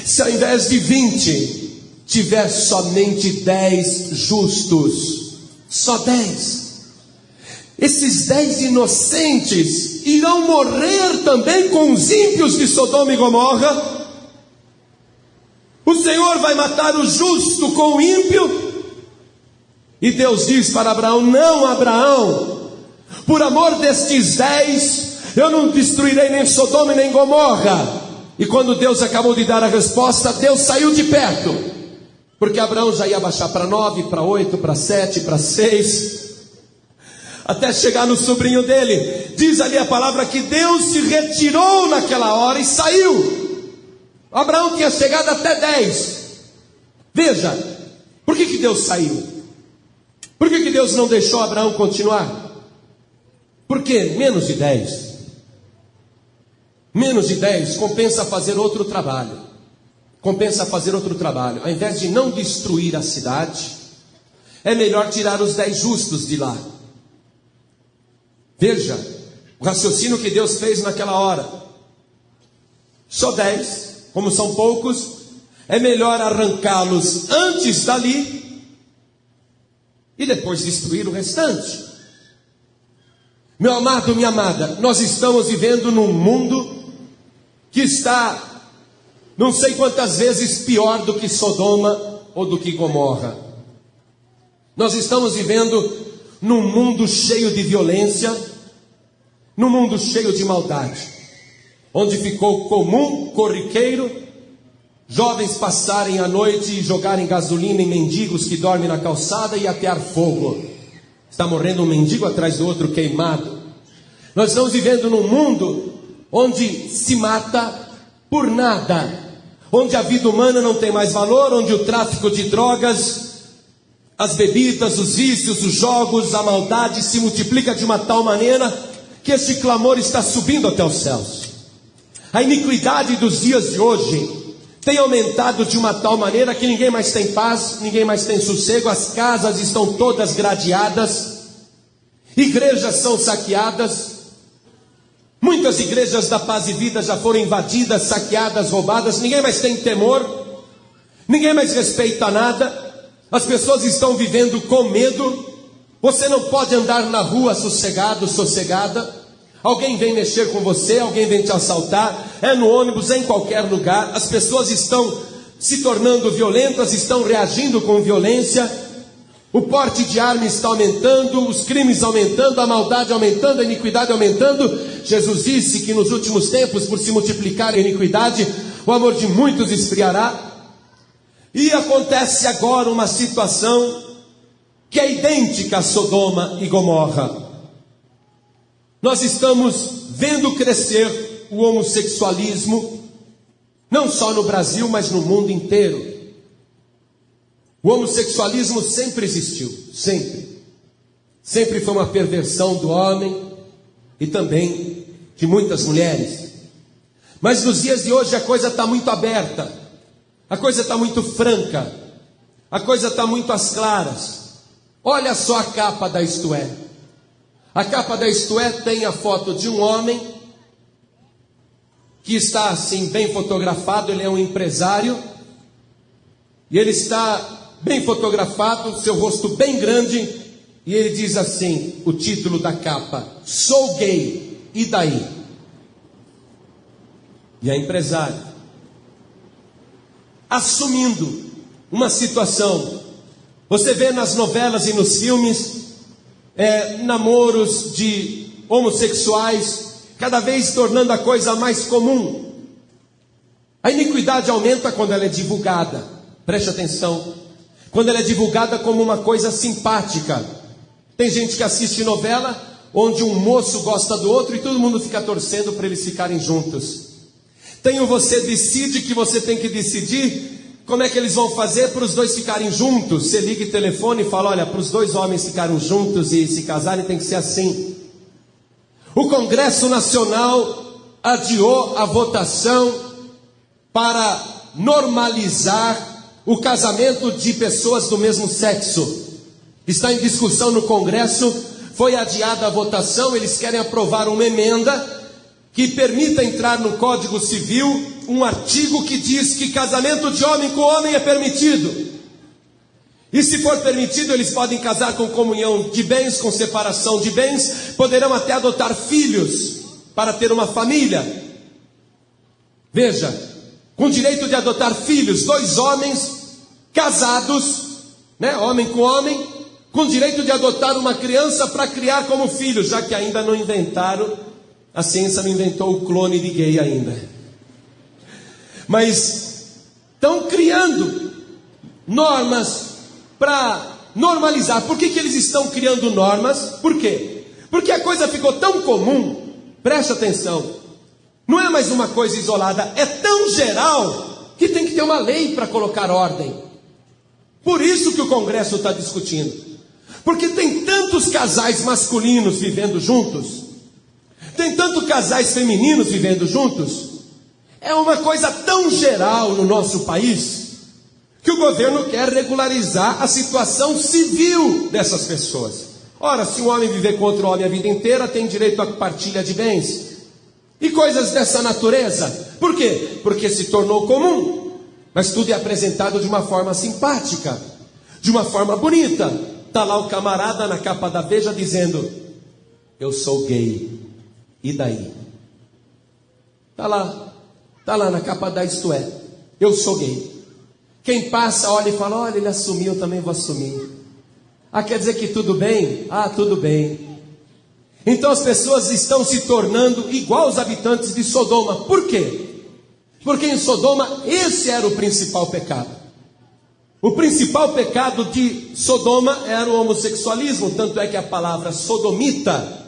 Se ao invés de 20 tiver somente 10 justos, só 10, esses 10 inocentes irão morrer também com os ímpios de Sodoma e Gomorra? O Senhor vai matar o justo com o ímpio? E Deus diz para Abraão: não, Abraão, por amor destes 10, eu não destruirei nem Sodoma e nem Gomorra. E quando Deus acabou de dar a resposta, Deus saiu de perto, porque Abraão já ia baixar para 9, para 8, para 7, para 6, até chegar no sobrinho dele. Diz ali a palavra que Deus se retirou naquela hora e saiu. Abraão tinha chegado até 10. Veja, por que Deus saiu? Por que Deus não deixou Abraão continuar? Por quê? Menos de 10. Menos de 10 compensa fazer outro trabalho. Compensa fazer outro trabalho. Ao invés de não destruir a cidade, é melhor tirar os 10 justos de lá. Veja o raciocínio que Deus fez naquela hora. Só 10, como são poucos, é melhor arrancá-los antes dali e depois destruir o restante. Meu amado, minha amada, nós estamos vivendo num mundo que está não sei quantas vezes pior do que Sodoma ou do que Gomorra. Nós estamos vivendo num mundo cheio de violência, num mundo cheio de maldade, onde ficou comum, corriqueiro, jovens passarem a noite e jogarem gasolina em mendigos que dormem na calçada e atear fogo. Está morrendo um mendigo atrás do outro queimado. Nós estamos vivendo num mundo onde se mata por nada, onde a vida humana não tem mais valor, onde o tráfico de drogas, as bebidas, os vícios, os jogos, a maldade se multiplica de uma tal maneira que esse clamor está subindo até os céus. A iniquidade dos dias de hoje tem aumentado de uma tal maneira que ninguém mais tem paz, ninguém mais tem sossego, as casas estão todas gradeadas, igrejas são saqueadas, muitas igrejas da Paz e Vida já foram invadidas, saqueadas, roubadas, ninguém mais tem temor, ninguém mais respeita nada, as pessoas estão vivendo com medo, você não pode andar na rua sossegado, sossegada, alguém vem mexer com você, alguém vem te assaltar, é no ônibus, é em qualquer lugar, as pessoas estão se tornando violentas, estão reagindo com violência, o porte de arma está aumentando, os crimes aumentando, a maldade aumentando, a iniquidade aumentando. Jesus disse que nos últimos tempos, por se multiplicar a iniquidade, o amor de muitos esfriará. E acontece agora uma situação que é idêntica a Sodoma e Gomorra. Nós estamos vendo crescer o homossexualismo, não só no Brasil, mas no mundo inteiro. O homossexualismo sempre existiu, sempre. Sempre foi uma perversão do homem e também de muitas mulheres. Mas nos dias de hoje a coisa está muito aberta, a coisa está muito franca, a coisa está muito às claras. Olha só a capa da Isto É. A capa da Isto É tem a foto de um homem que está assim bem fotografado, ele é um empresário, e ele está bem fotografado, seu rosto bem grande, e ele diz assim, o título da capa: sou gay, e daí? E é empresário, assumindo uma situação. Você vê nas novelas e nos filmes, namoros de homossexuais, cada vez tornando a coisa mais comum. A iniquidade aumenta quando ela é divulgada, preste atenção, quando ela é divulgada como uma coisa simpática. Tem gente que assiste novela onde um moço gosta do outro e todo mundo fica torcendo para eles ficarem juntos. Tem o Você Decide, que você tem que decidir como é que eles vão fazer para os dois ficarem juntos. Você liga o telefone e fala, olha, para os dois homens ficarem juntos e se casarem tem que ser assim. O Congresso Nacional adiou a votação para normalizar o casamento de pessoas do mesmo sexo. Está em discussão no Congresso, foi adiada a votação, eles querem aprovar uma emenda que permita entrar no Código Civil um artigo que diz que casamento de homem com homem é permitido. E se for permitido, eles podem casar com comunhão de bens, com separação de bens, poderão até adotar filhos para ter uma família. Veja, com direito de adotar filhos, dois homens casados, homem com homem, com direito de adotar uma criança para criar como filho, já que ainda não inventaram A ciência não inventou o clone de gay ainda. Mas estão criando normas para normalizar. Por que eles estão criando normas? Por quê? Porque a coisa ficou tão comum, preste atenção, não é mais uma coisa isolada, é tão geral que tem que ter uma lei para colocar ordem. Por isso que o Congresso está discutindo. Porque tem tantos casais masculinos vivendo juntos, tem tantos casais femininos vivendo juntos, é uma coisa tão geral no nosso país, que o governo quer regularizar a situação civil dessas pessoas. Ora, se um homem viver com outro homem a vida inteira, tem direito à partilha de bens. E coisas dessa natureza. Por quê? Porque se tornou comum. Mas tudo é apresentado de uma forma simpática, de uma forma bonita. Está lá o camarada na capa da Veja dizendo: eu sou gay. E daí? Está lá na capa da Isto É: eu sou gay. Quem passa olha e fala: olha, ele assumiu, eu também vou assumir. Ah, quer dizer que tudo bem? Ah, tudo bem. Então as pessoas estão se tornando igual os habitantes de Sodoma. Por quê? Porque em Sodoma esse era o principal pecado. O principal pecado de Sodoma era o homossexualismo. Tanto é que a palavra sodomita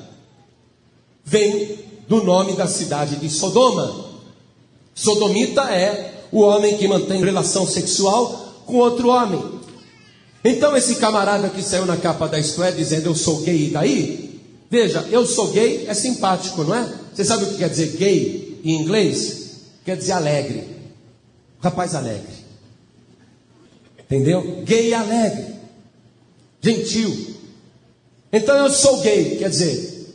vem do nome da cidade de Sodoma. Sodomita é o homem que mantém relação sexual com outro homem. Então esse camarada que saiu na capa da Isto É dizendo: eu sou gay, e daí? Veja, eu sou gay é simpático, não é? Você sabe o que quer dizer gay em inglês? Quer dizer alegre. Rapaz alegre. Entendeu? Gay é alegre, gentil. Então eu sou gay, quer dizer,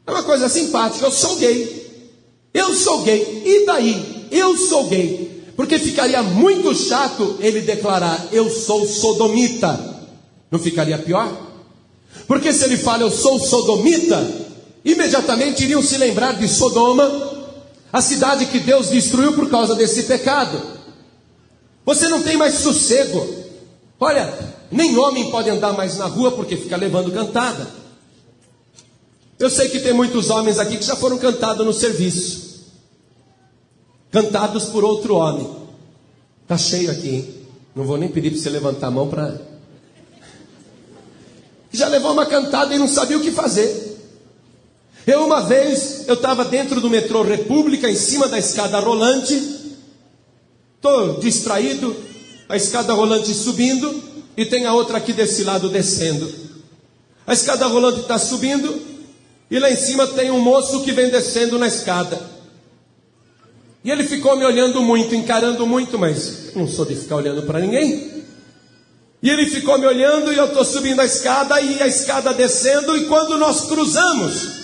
é uma coisa simpática. Eu sou gay. Eu sou gay, e daí? Eu sou gay. Porque ficaria muito chato ele declarar: eu sou sodomita. Não ficaria pior? Porque se ele fala: eu sou sodomita, imediatamente iriam se lembrar de Sodoma, a cidade que Deus destruiu por causa desse pecado. Você não tem mais sossego. Olha, nem homem pode andar mais na rua porque fica levando cantada. Eu sei que tem muitos homens aqui que já foram cantados no serviço, cantados por outro homem. Está cheio aqui, hein? Não vou nem pedir para você levantar a mão para... Já levou uma cantada e não sabia o que fazer. Uma vez, eu estava dentro do metrô República, em cima da escada rolante. Estou distraído, a escada rolante subindo, e tem a outra aqui desse lado descendo. A escada rolante está subindo, e lá em cima tem um moço que vem descendo na escada. E ele ficou me olhando muito, encarando muito, mas não sou de ficar olhando para ninguém. E ele ficou me olhando, e eu estou subindo a escada, e a escada descendo, e quando nós cruzamos,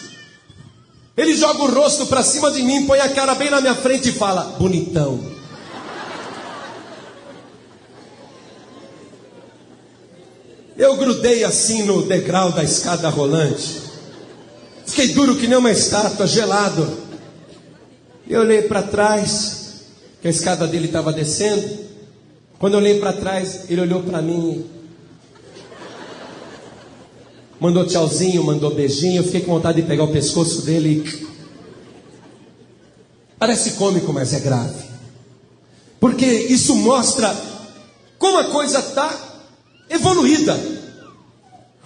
ele joga o rosto para cima de mim, põe a cara bem na minha frente e fala: bonitão. Eu grudei assim no degrau da escada rolante, fiquei duro que nem uma estátua, gelado. Eu olhei para trás, que a escada dele estava descendo. Quando eu olhei para trás, ele olhou para mim, mandou tchauzinho, mandou beijinho. Eu fiquei com vontade de pegar o pescoço dele. Parece cômico, mas é grave, porque isso mostra como a coisa está evoluída.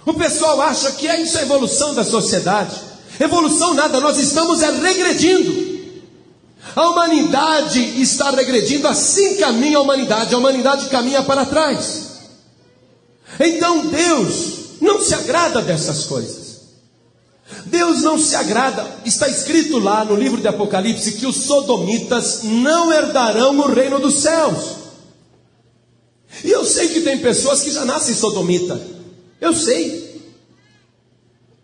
O pessoal acha que isso é evolução da sociedade. Evolução nada, nós estamos regredindo. A humanidade está regredindo, assim caminha a humanidade caminha para trás. Então Deus não se agrada dessas coisas. Deus não se agrada. Está escrito lá no livro de Apocalipse que os sodomitas não herdarão o reino dos céus. E eu sei que tem pessoas que já nascem sodomita. Eu sei.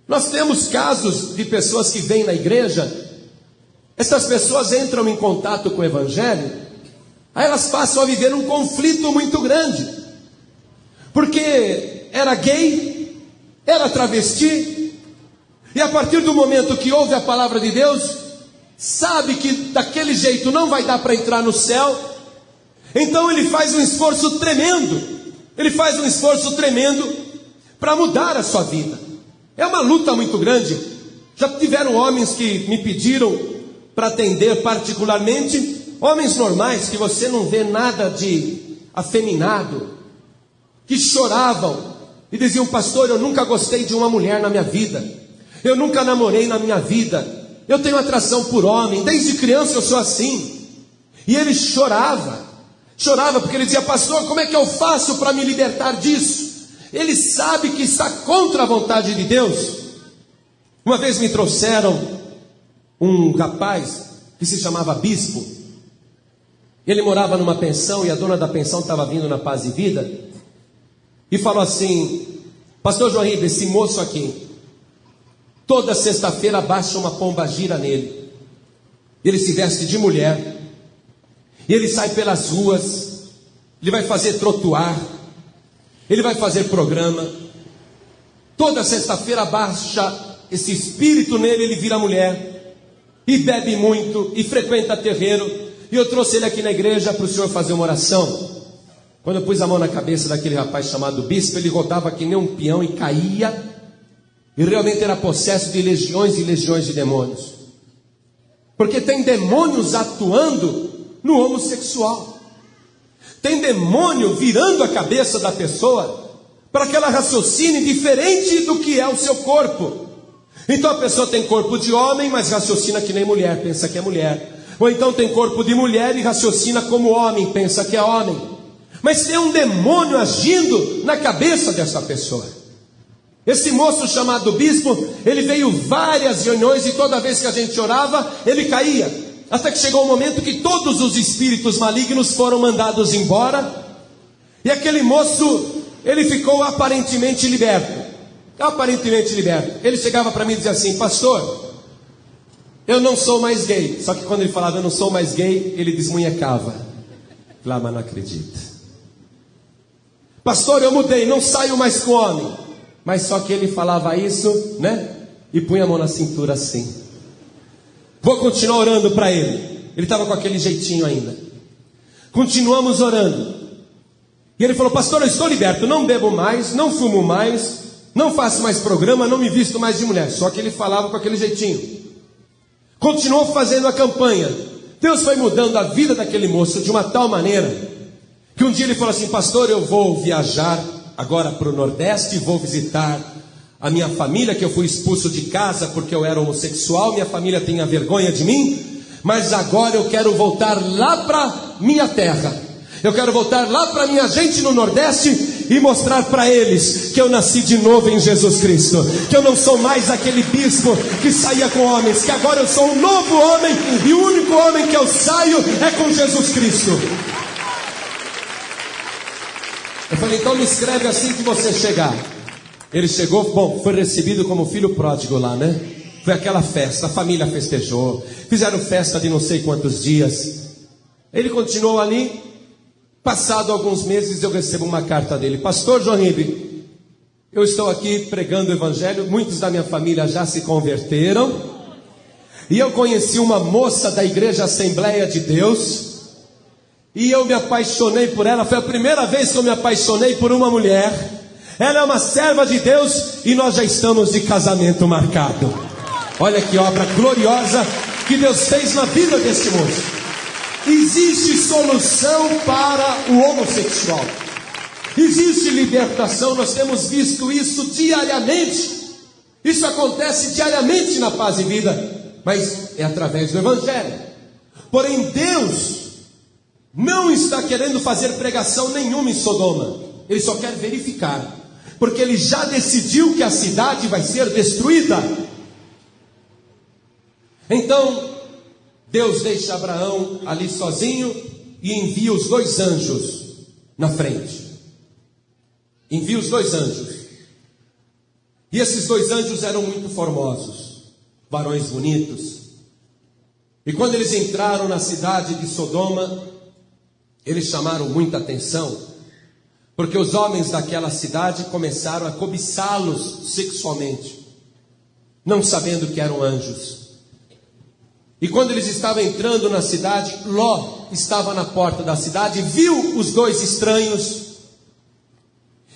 Nós temos casos de pessoas que vêm na igreja. Essas pessoas entram em contato com o Evangelho, aí elas passam a viver um conflito muito grande, porque era gay, era travesti, e a partir do momento que ouve a palavra de Deus, sabe que daquele jeito não vai dar para entrar no céu, então ele faz um esforço tremendo, para mudar a sua vida. É uma luta muito grande. Já tiveram homens que me pediram para atender particularmente, homens normais, que você não vê nada de afeminado, que choravam e diziam: pastor, eu nunca gostei de uma mulher na minha vida, eu nunca namorei na minha vida, eu tenho atração por homem, desde criança eu sou assim. E ele chorava porque ele dizia: pastor, como é que eu faço para me libertar disso? Ele sabe que está contra a vontade de Deus. Uma vez me trouxeram um rapaz que se chamava Bispo. Ele morava numa pensão e a dona da pensão estava vindo na Paz e Vida e falou assim: pastor João Ribeiro, esse moço aqui, toda sexta-feira baixa uma pombagira nele. Ele se veste de mulher e ele sai pelas ruas, ele vai fazer trotuar, ele vai fazer programa. Toda sexta-feira baixa esse espírito nele, ele vira mulher e bebe muito e frequenta terreiro. E eu trouxe ele aqui na igreja para o senhor fazer uma oração. Quando eu pus a mão na cabeça daquele rapaz chamado Bispo, ele rodava que nem um peão e caía, e realmente era possesso de legiões e legiões de demônios. Porque tem demônios atuando no homossexual, tem demônio virando a cabeça da pessoa para que ela raciocine diferente do que é o seu corpo. Então a pessoa tem corpo de homem, mas raciocina que nem mulher, pensa que é mulher. Ou então tem corpo de mulher e raciocina como homem, pensa que é homem. Mas tem um demônio agindo na cabeça dessa pessoa. Esse moço chamado Bispo, ele veio várias reuniões e toda vez que a gente orava, ele caía. Até que chegou um momento que todos os espíritos malignos foram mandados embora. E aquele moço, ele ficou aparentemente liberto. Aparentemente liberto. Ele chegava para mim e dizia assim: pastor, eu não sou mais gay. Só que quando ele falava eu não sou mais gay, ele desmunhecava. Lá, mas não acredita. Pastor, eu mudei, não saio mais com homem. Mas só que ele falava isso, né? E punha a mão na cintura assim. Vou continuar orando para ele. Ele estava com aquele jeitinho ainda. Continuamos orando. E ele falou: pastor, eu estou liberto, não bebo mais, não fumo mais, não faço mais programa, não me visto mais de mulher. Só que ele falava com aquele jeitinho. Continuou fazendo a campanha. Deus foi mudando a vida daquele moço de uma tal maneira que um dia ele falou assim: pastor, eu vou viajar agora para o Nordeste, vou visitar a minha família, que eu fui expulso de casa porque eu era homossexual, minha família tem a vergonha de mim, mas agora eu quero voltar lá para minha terra, eu quero voltar lá para minha gente no Nordeste e mostrar para eles que eu nasci de novo em Jesus Cristo, que eu não sou mais aquele bispo que saía com homens, que agora eu sou um novo homem, e o único homem que eu saio é com Jesus Cristo. Eu falei: então me escreve assim que você chegar. Ele chegou, bom, foi recebido como filho pródigo lá, né? Foi aquela festa, a família festejou, fizeram festa de não sei quantos dias. Ele continuou ali. Passado alguns meses eu recebo uma carta dele: pastor João Ribeiro, eu estou aqui pregando o evangelho, muitos da minha família já se converteram, e eu conheci uma moça da igreja Assembleia de Deus, e eu me apaixonei por ela. Foi a primeira vez que eu me apaixonei por uma mulher. Ela é uma serva de Deus e nós já estamos de casamento marcado. Olha que obra gloriosa que Deus fez na vida deste moço. Existe solução para o homossexual, existe libertação. Nós temos visto isso diariamente. Isso acontece diariamente na Paz e Vida, mas é através do evangelho. Porém Deus não está querendo fazer pregação nenhuma em Sodoma. Ele só quer verificar, porque ele já decidiu que a cidade vai ser destruída. Então Deus deixa Abraão ali sozinho e envia os 2 anjos na frente. Envia os 2 anjos. E esses 2 anjos eram muito formosos, varões bonitos. E quando eles entraram na cidade de Sodoma, eles chamaram muita atenção, porque os homens daquela cidade começaram a cobiçá-los sexualmente, não sabendo que eram anjos. E quando eles estavam entrando na cidade, Ló estava na porta da cidade, viu os 2 estranhos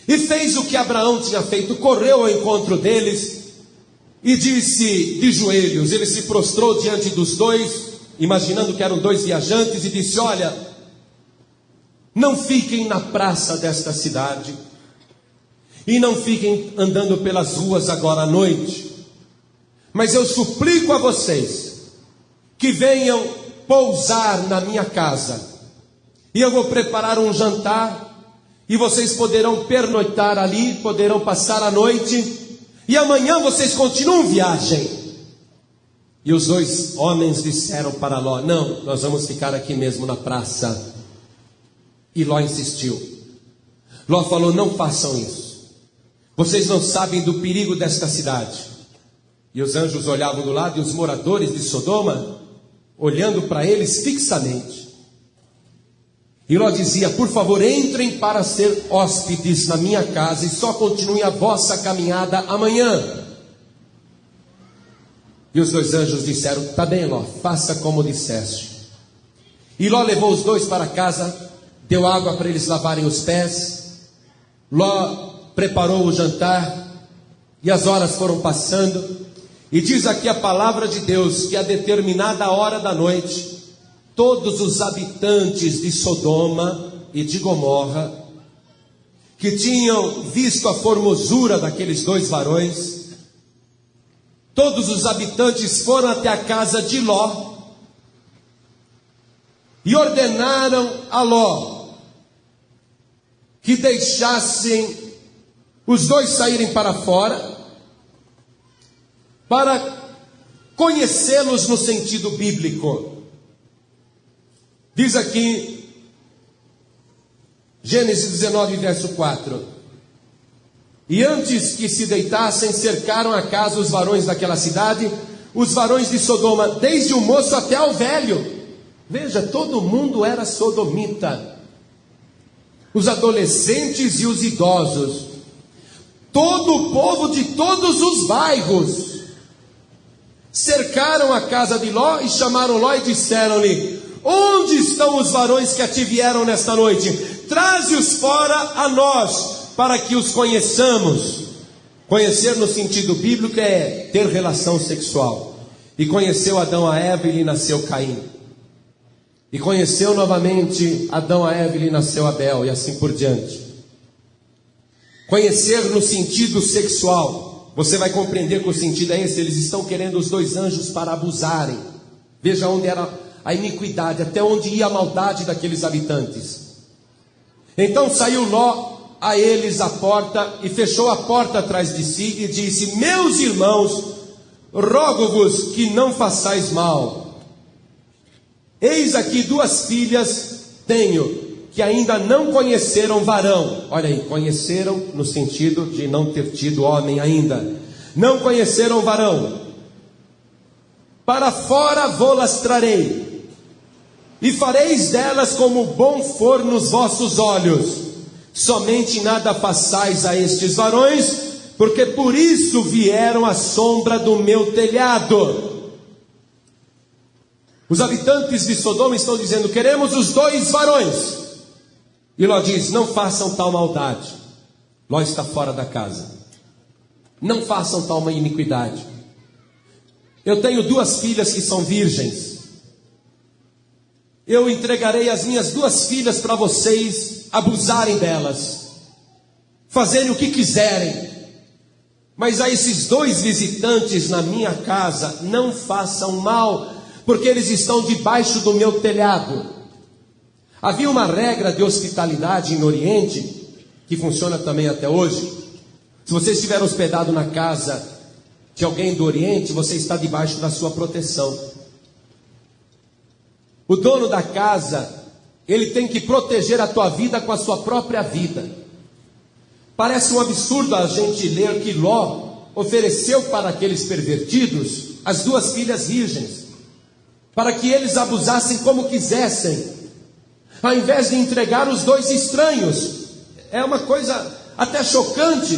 e fez o que Abraão tinha feito, correu ao encontro deles e disse de joelhos, ele se prostrou diante dos dois, imaginando que eram dois viajantes, e disse: olha, não fiquem na praça desta cidade, e não fiquem andando pelas ruas agora à noite, mas eu suplico a vocês que venham pousar na minha casa, e eu vou preparar um jantar, e vocês poderão pernoitar ali, poderão passar a noite, e amanhã vocês continuam viagem. E os dois homens disseram para Ló: não, nós vamos ficar aqui mesmo na praça. E Ló insistiu. Ló falou: não façam isso, vocês não sabem do perigo desta cidade. E os anjos olhavam do lado, e os moradores de Sodoma olhando para eles fixamente. E Ló dizia: por favor, entrem para ser hóspedes na minha casa, e só continuem a vossa caminhada amanhã. E os dois anjos disseram: tá bem, Ló, faça como disseste. E Ló levou os dois para casa, deu água para eles lavarem os pés. Ló preparou o jantar, e as horas foram passando, e diz aqui a palavra de Deus que a determinada hora da noite, todos os habitantes de Sodoma e de Gomorra, que tinham visto a formosura daqueles dois varões, todos os habitantes foram até a casa de Ló e ordenaram a Ló que deixassem os dois saírem para fora, para conhecê-los no sentido bíblico. Diz aqui, Gênesis 19, verso 4: e antes que se deitassem, cercaram a casa os varões daquela cidade, os varões de Sodoma, desde o moço até ao velho. Veja, todo mundo era sodomita, os adolescentes e os idosos, todo o povo de todos os bairros, cercaram a casa de Ló e chamaram Ló e disseram-lhe: onde estão os varões que a ti vieram nesta noite? Traze-os fora a nós, para que os conheçamos. Conhecer no sentido bíblico é ter relação sexual. E conheceu Adão a Eva e lhe nasceu Caim. E conheceu novamente Adão a Eva e lhe nasceu Abel, e assim por diante. Conhecer no sentido sexual, você vai compreender que o sentido é esse. Eles estão querendo os dois anjos para abusarem. Veja onde era a iniquidade, até onde ia a maldade daqueles habitantes. Então saiu Ló a eles à porta, e fechou a porta atrás de si, e disse: meus irmãos, rogo-vos que não façais mal. Eis aqui duas filhas tenho, que ainda não conheceram varão. Olha aí, conheceram no sentido de não ter tido homem ainda. Não conheceram varão. Para fora vô-las trarei, e fareis delas como bom for nos vossos olhos. Somente nada façais a estes varões, porque por isso vieram à sombra do meu telhado. Os habitantes de Sodoma estão dizendo: queremos os dois varões. E Ló diz: não façam tal maldade. Ló está fora da casa. Não façam tal iniquidade. Eu tenho duas filhas que são virgens. Eu entregarei as minhas duas filhas para vocês abusarem delas, fazerem o que quiserem. Mas a esses dois visitantes na minha casa não façam mal, porque eles estão debaixo do meu telhado. Havia uma regra de hospitalidade no Oriente, que funciona também até hoje. Se você estiver hospedado na casa de alguém do Oriente, você está debaixo da sua proteção. O dono da casa, ele tem que proteger a tua vida com a sua própria vida. Parece um absurdo a gente ler que Ló ofereceu para aqueles pervertidos as duas filhas virgens, para que eles abusassem como quisessem, ao invés de entregar os dois estranhos. É uma coisa até chocante.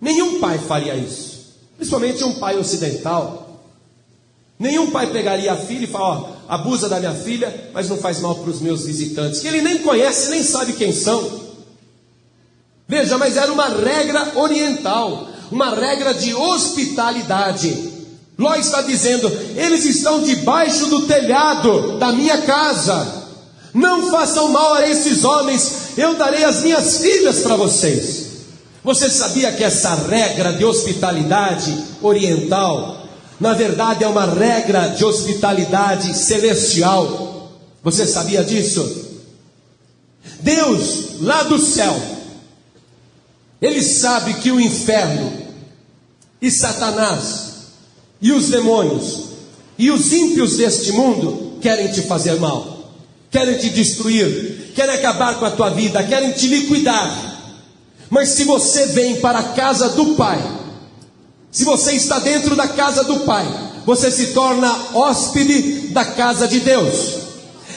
Nenhum pai faria isso, principalmente um pai ocidental. Nenhum pai pegaria a filha e falaria: abusa da minha filha, mas não faz mal para os meus visitantes, que ele nem conhece, nem sabe quem são. Veja, mas era uma regra oriental. uma regra de hospitalidade. Ló está dizendo: eles estão debaixo do telhado da minha casa, não façam mal a esses homens, eu darei as minhas filhas para vocês. Você sabia que essa regra de hospitalidade oriental, na verdade é uma regra de hospitalidade celestial? Você sabia disso? Deus, lá do céu, Ele sabe que o inferno, e Satanás, e os demônios, e os ímpios deste mundo querem te fazer mal, querem te destruir, querem acabar com a tua vida, querem te liquidar. Mas se você vem para a casa do Pai, se você está dentro da casa do Pai, você se torna hóspede da casa de Deus.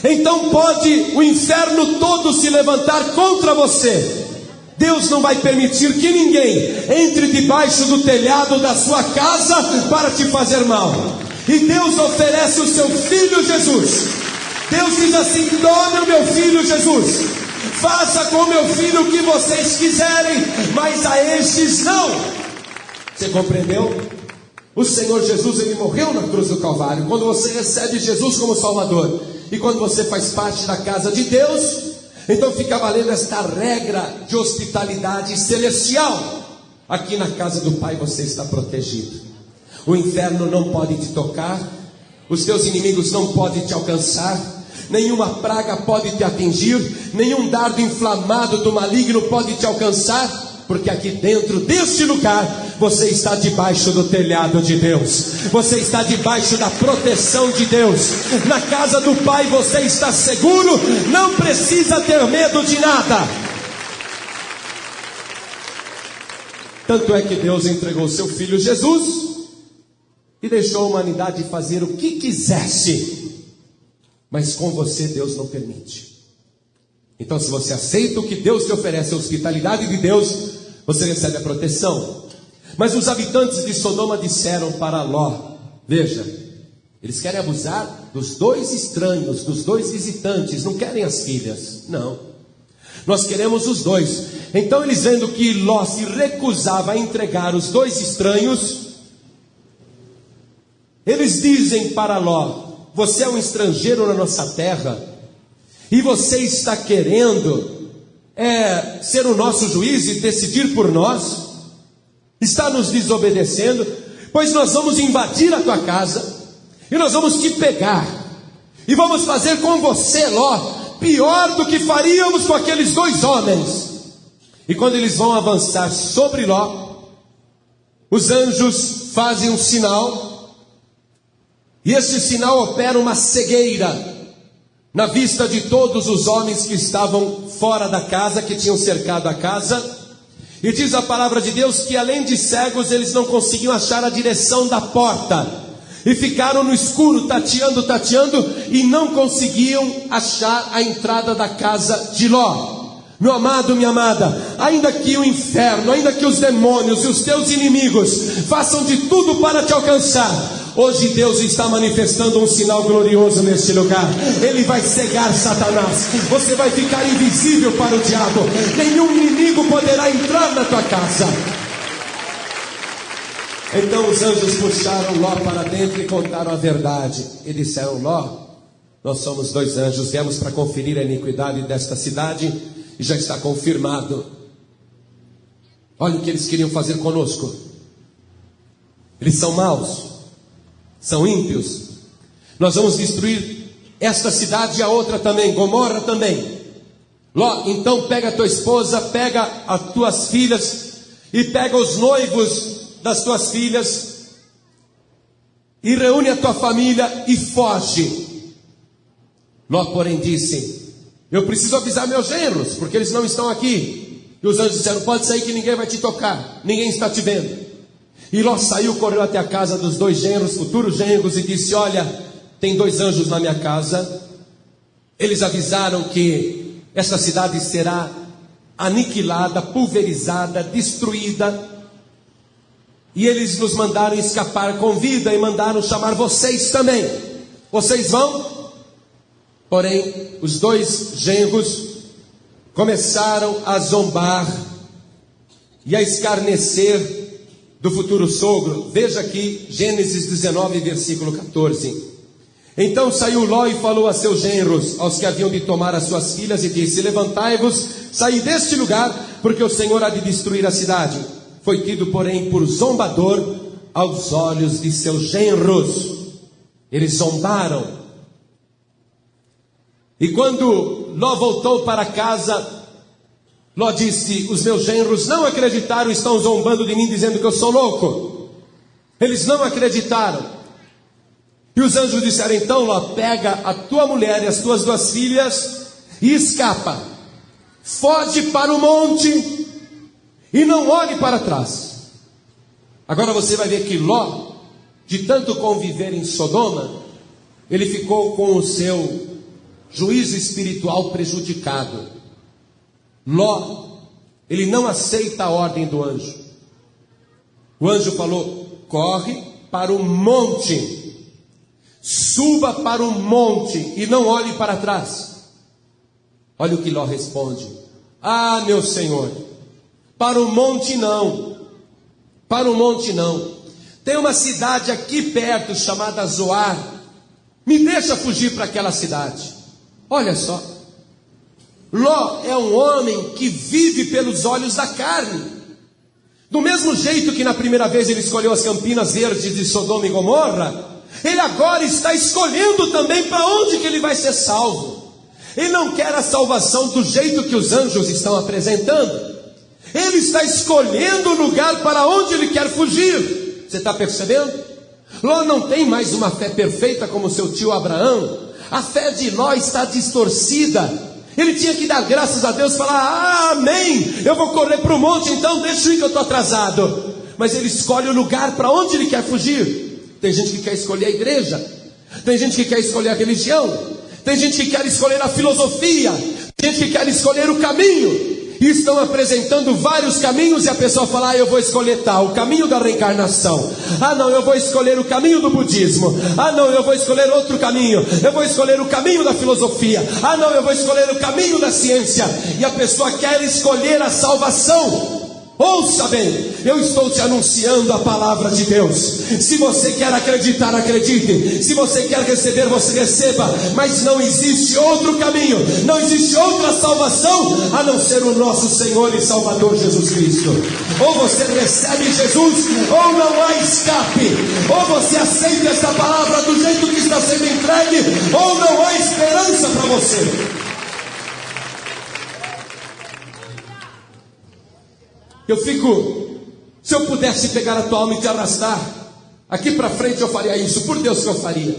Então pode o inferno todo se levantar contra você, Deus não vai permitir que ninguém entre debaixo do telhado da sua casa para te fazer mal. E Deus oferece o seu Filho Jesus. Deus diz assim: tome o meu Filho Jesus, faça com o meu filho o que vocês quiserem, mas a estes não. Você compreendeu? O Senhor Jesus, Ele morreu na cruz do Calvário. Quando você recebe Jesus como Salvador, e quando você faz parte da casa de Deus, então fica valendo esta regra de hospitalidade celestial. Aqui na casa do Pai você está protegido. O inferno não pode te tocar, os teus inimigos não podem te alcançar, nenhuma praga pode te atingir, nenhum dardo inflamado do maligno pode te alcançar, porque aqui dentro deste lugar você está debaixo do telhado de Deus, você está debaixo da proteção de Deus. Na casa do Pai você está seguro, não precisa ter medo de nada. Tanto é que Deus entregou o seu Filho Jesus e deixou a humanidade fazer o que quisesse, mas com você Deus não permite. Então, se você aceita o que Deus te oferece, a hospitalidade de Deus, você recebe a proteção. Mas os habitantes de Sodoma disseram para Ló: veja, eles querem abusar dos dois estranhos, dos dois visitantes, não querem as filhas, não, nós queremos os dois. Então eles, vendo que Ló se recusava a entregar os dois estranhos, eles dizem para Ló: você é um estrangeiro na nossa terra, e você está querendo ser o nosso juiz e decidir por nós? Está nos desobedecendo? Pois nós vamos invadir a tua casa, e nós vamos te pegar, e vamos fazer com você, Ló, pior do que faríamos com aqueles dois homens. E quando eles vão avançar sobre Ló, os anjos fazem um sinal, e esse sinal opera uma cegueira na vista de todos os homens que estavam fora da casa, que tinham cercado a casa. E diz a palavra de Deus que, além de cegos, eles não conseguiam achar a direção da porta, e ficaram no escuro, tateando, e não conseguiam achar a entrada da casa de Ló. Meu amado, minha amada, ainda que o inferno, ainda que os demônios e os teus inimigos façam de tudo para te alcançar, hoje Deus está manifestando um sinal glorioso neste lugar. Ele vai cegar Satanás, você vai ficar invisível para o diabo, nenhum inimigo poderá entrar na tua casa. Então os anjos puxaram Ló para dentro e contaram a verdade, e disseram: Ló, nós somos dois anjos, viemos para conferir a iniquidade desta cidade, e já está confirmado. Olha o que eles queriam fazer conosco. Eles são maus, são ímpios. Nós vamos destruir esta cidade e a outra também, Gomorra também. Ló, então pega a tua esposa, pega as tuas filhas, e pega os noivos das tuas filhas, e reúne a tua família e foge. Ló, porém, disse: eu preciso avisar meus genros, porque eles não estão aqui. E os anjos disseram: pode sair que ninguém vai te tocar, ninguém está te vendo. E Ló saiu, correu até a casa dos dois genros, futuros genros, e disse: olha, tem dois anjos na minha casa. Eles avisaram que esta cidade será aniquilada, pulverizada, destruída, e eles nos mandaram escapar com vida, e mandaram chamar vocês também. Vocês vão? Porém, os dois genros começaram a zombar e a escarnecer do futuro sogro. Veja aqui, Gênesis 19, versículo 14. Então saiu Ló e falou a seus genros, aos que haviam de tomar as suas filhas, e disse: levantai-vos, saí deste lugar, porque o Senhor há de destruir a cidade. Foi tido, porém, por zombador aos olhos de seus genros. Eles zombaram. E quando Ló voltou para casa, Ló disse: os meus genros não acreditaram, estão zombando de mim, dizendo que eu sou louco. Eles não acreditaram. E os anjos disseram: então Ló, pega a tua mulher e as tuas 2 filhas e escapa. Foge para o monte e não olhe para trás. Agora você vai ver que Ló, de tanto conviver em Sodoma, ele ficou com o seu juízo espiritual prejudicado. Ló, ele não aceita a ordem do anjo. O anjo falou: corre para o monte, suba para o monte e não olhe para trás. Olha o que Ló responde: ah, meu senhor, para o monte não, para o monte não. Tem uma cidade aqui perto chamada Zoar, me deixa fugir para aquela cidade. Olha só, Ló é um homem que vive pelos olhos da carne. Do mesmo jeito que na primeira vez ele escolheu as campinas verdes de Sodoma e Gomorra, ele agora está escolhendo também para onde que ele vai ser salvo. Ele não quer a salvação do jeito que os anjos estão apresentando. Ele está escolhendo o lugar para onde ele quer fugir. Você está percebendo? Ló não tem mais uma fé perfeita como seu tio Abraão. A fé de Ló está distorcida. Ele tinha que dar graças a Deus e falar: ah, amém, eu vou correr para o monte, então deixa eu ir que eu estou atrasado. Mas ele escolhe o lugar para onde ele quer fugir. Tem gente que quer escolher a igreja, tem gente que quer escolher a religião, tem gente que quer escolher a filosofia, tem gente que quer escolher o caminho. E estão apresentando vários caminhos e a pessoa fala: ah, eu vou escolher tal, o caminho da reencarnação. Ah não, eu vou escolher o caminho do budismo. Ah não, eu vou escolher outro caminho. Eu vou escolher o caminho da filosofia. Ah não, eu vou escolher o caminho da ciência. E a pessoa quer escolher a salvação. Ouça bem, eu estou te anunciando a palavra de Deus. Se você quer acreditar, acredite. Se você quer receber, você receba. Mas não existe outro caminho, não existe outra salvação a não ser o nosso Senhor e Salvador Jesus Cristo. Ou você recebe Jesus, ou não há escape. Ou você aceita esta palavra do jeito que está sendo entregue, ou não há esperança para você. Se eu pudesse pegar a tua alma e te arrastar aqui para frente, eu faria isso, por Deus que eu faria.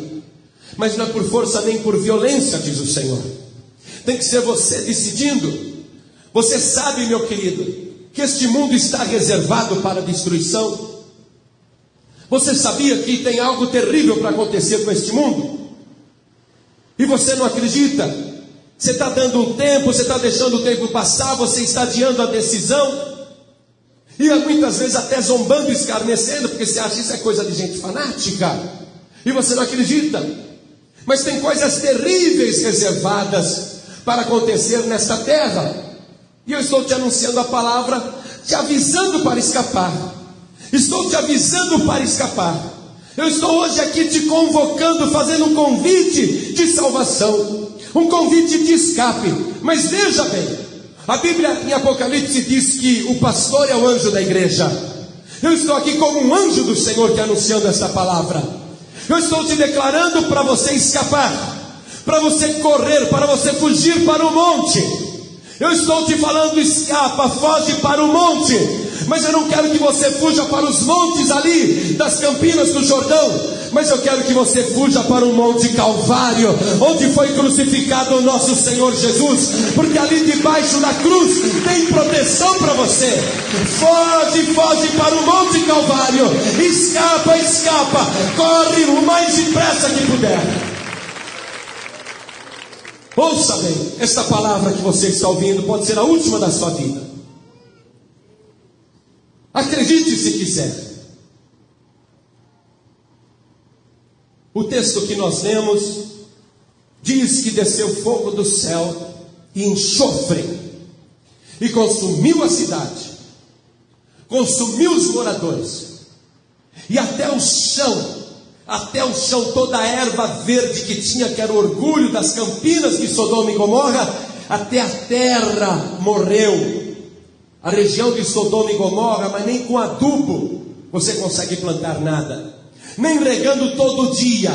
Mas não é por força nem por violência, diz o Senhor. Tem que ser você decidindo. Você sabe, meu querido, que este mundo está reservado para a destruição. Você sabia que tem algo terrível para acontecer com este mundo? E você não acredita? Você está dando um tempo, você está deixando o tempo passar, você está adiando a decisão. E muitas vezes até zombando, escarnecendo, porque você acha isso é coisa de gente fanática. E você não acredita. Mas tem coisas terríveis reservadas para acontecer nesta terra. E eu estou te anunciando a palavra, te avisando para escapar. Estou te avisando para escapar. Eu estou hoje aqui te convocando, fazendo um convite de salvação, um convite de escape. Mas veja bem, a Bíblia em Apocalipse diz que o pastor é o anjo da igreja. Eu estou aqui como um anjo do Senhor te anunciando esta palavra. Eu estou te declarando para você escapar, para você correr, para você fugir para o monte. Eu estou te falando: escapa, foge para o monte. Mas eu não quero que você fuja para os montes ali das Campinas do Jordão, mas eu quero que você fuja para o Monte Calvário, onde foi crucificado o nosso Senhor Jesus, porque ali debaixo da cruz tem proteção para você. Foge, foge para o Monte Calvário. Escapa, escapa, corre o mais depressa que puder. Ouça bem, esta palavra que você está ouvindo pode ser a última da sua vida. Acredite se quiser. O texto que nós lemos diz que desceu fogo do céu e enxofre e consumiu a cidade. consumiu os moradores, e até o chão, toda a erva verde que tinha, que era o orgulho das campinas de Sodoma e Gomorra, até a terra morreu. A região de Sodoma e Gomorra, mas nem com adubo você consegue plantar nada, nem regando todo dia.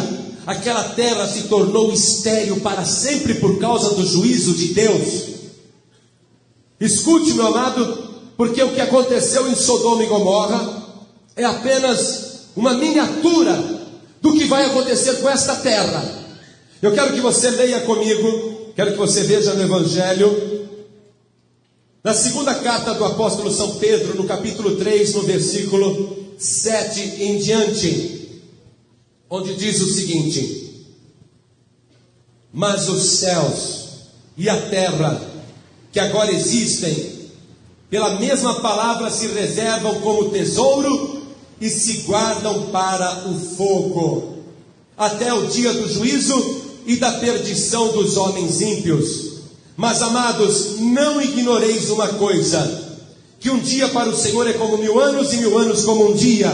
Aquela terra se tornou estéril para sempre por causa do juízo de Deus. Escute, meu amado, porque o que aconteceu em Sodoma e Gomorra é apenas uma miniatura do que vai acontecer com esta terra. Eu quero que você leia comigo, quero que você veja no Evangelho, na segunda carta do apóstolo São Pedro, no capítulo 3, no versículo 7 em diante, onde diz o seguinte: mas os céus e a terra que agora existem, pela mesma palavra se reservam como tesouro e se guardam para o fogo, até o dia do juízo e da perdição dos homens ímpios. Mas, amados, não ignoreis uma coisa, que um dia para o Senhor é como 1000 anos e 1000 anos como um dia.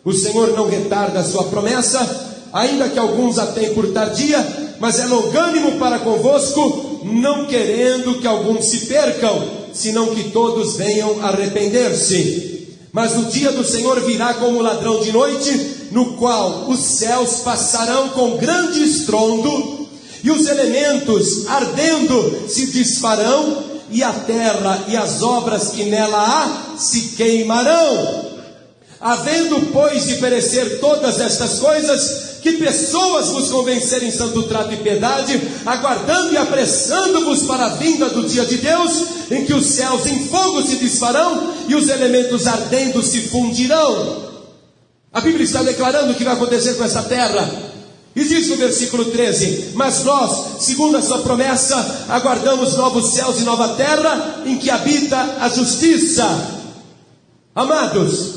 O Senhor não retarda a sua promessa, ainda que alguns a tenham por tardia, mas é longânimo para convosco, não querendo que alguns se percam, senão que todos venham arrepender-se. Mas o dia do Senhor virá como ladrão de noite, no qual os céus passarão com grande estrondo, e os elementos ardendo se desfarão, e a terra e as obras que nela há se queimarão. Havendo, pois, de perecer todas estas coisas, que pessoas vos convencerem em santo trato e piedade, aguardando e apressando-vos para a vinda do dia de Deus, em que os céus em fogo se desfarão e os elementos ardendo se fundirão. A Bíblia está declarando o que vai acontecer com essa terra. E diz no versículo 13: mas nós, segundo a sua promessa, aguardamos novos céus e nova terra, em que habita a justiça. Amados,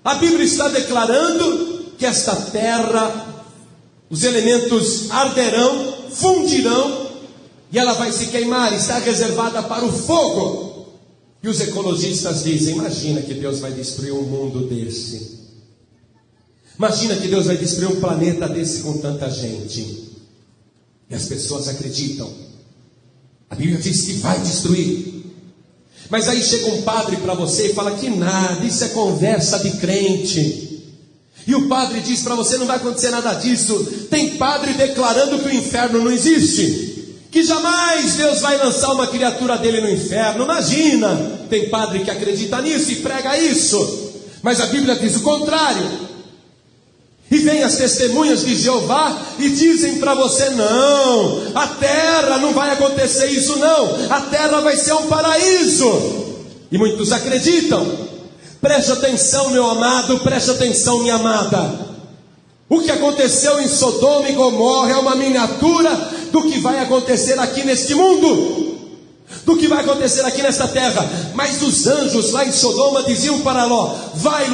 a Bíblia está declarando que esta terra, os elementos arderão, fundirão, e ela vai se queimar, está reservada para o fogo. E os ecologistas dizem: imagina que Deus vai destruir um mundo desse. Imagina que Deus vai destruir um planeta desse com tanta gente. E as pessoas acreditam. A Bíblia diz que vai destruir. Mas aí chega um padre para você e fala que nada, isso é conversa de crente. E o padre diz para você: não vai acontecer nada disso. Tem padre declarando que o inferno não existe, que jamais Deus vai lançar uma criatura dele no inferno. Imagina, tem padre que acredita nisso e prega isso. Mas a Bíblia diz o contrário. E vem as testemunhas de Jeová e dizem para você: não, a terra não vai acontecer isso não, a terra vai ser um paraíso. E muitos acreditam. Preste atenção, meu amado, preste atenção, minha amada. O que aconteceu em Sodoma e Gomorra é uma miniatura do que vai acontecer aqui neste mundo, do que vai acontecer aqui nesta terra. Mas os anjos lá em Sodoma diziam para Ló: vai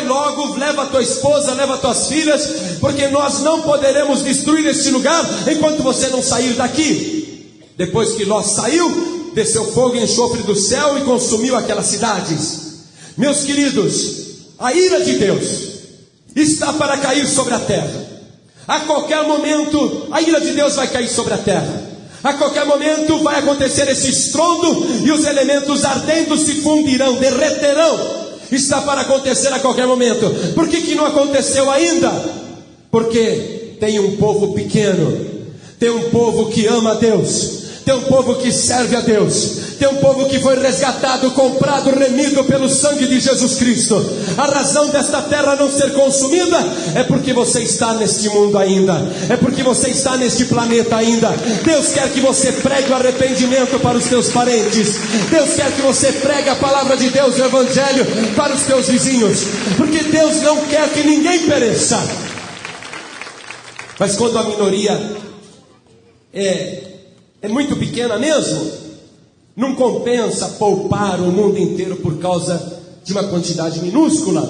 logo, leva a tua esposa, leva as tuas filhas, porque nós não poderemos destruir este lugar enquanto você não sair daqui. Depois que Ló saiu, desceu fogo e enxofre do céu e consumiu aquelas cidades. Meus queridos, a ira de Deus está para cair sobre a terra. A qualquer momento a ira de Deus vai cair sobre a terra. A qualquer momento vai acontecer esse estrondo e os elementos ardendo se fundirão, derreterão. Está para acontecer a qualquer momento. Por que não aconteceu ainda? Porque tem um povo pequeno, tem um povo que ama a Deus, tem um povo que serve a Deus, tem um povo que foi resgatado, comprado, remido pelo sangue de Jesus Cristo. A razão desta terra não ser consumida é porque você está neste mundo ainda, é porque você está neste planeta ainda. Deus quer que você pregue o arrependimento para os teus parentes. Deus quer que você pregue a palavra de Deus, o Evangelho, para os teus vizinhos, porque Deus não quer que ninguém pereça. Mas quando a minoria é muito pequena mesmo, não compensa poupar o mundo inteiro por causa de uma quantidade minúscula.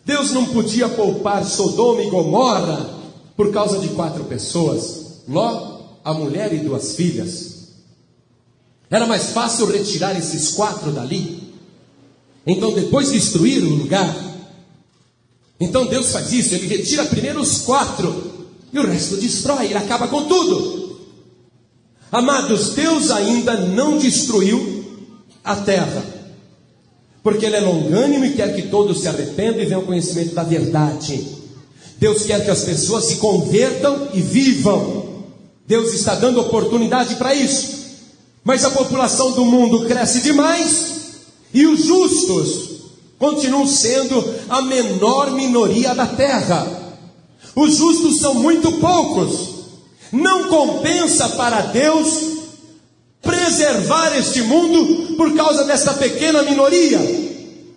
Deus não podia poupar Sodoma e Gomorra por causa de 4 pessoas: Ló, a mulher e 2 filhas. Era mais fácil retirar esses 4 dali Então depois destruir o lugar. Então Deus faz isso, Ele retira primeiro os 4 e o resto destrói, Ele acaba com tudo. Amados, Deus ainda não destruiu a terra, porque Ele é longânimo e quer que todos se arrependam e venham ao conhecimento da verdade. Deus quer que as pessoas se convertam e vivam. Deus está dando oportunidade para isso. Mas a população do mundo cresce demais e os justos continuam sendo a menor minoria da terra. Os justos são muito poucos. Não compensa para Deus preservar este mundo por causa dessa pequena minoria.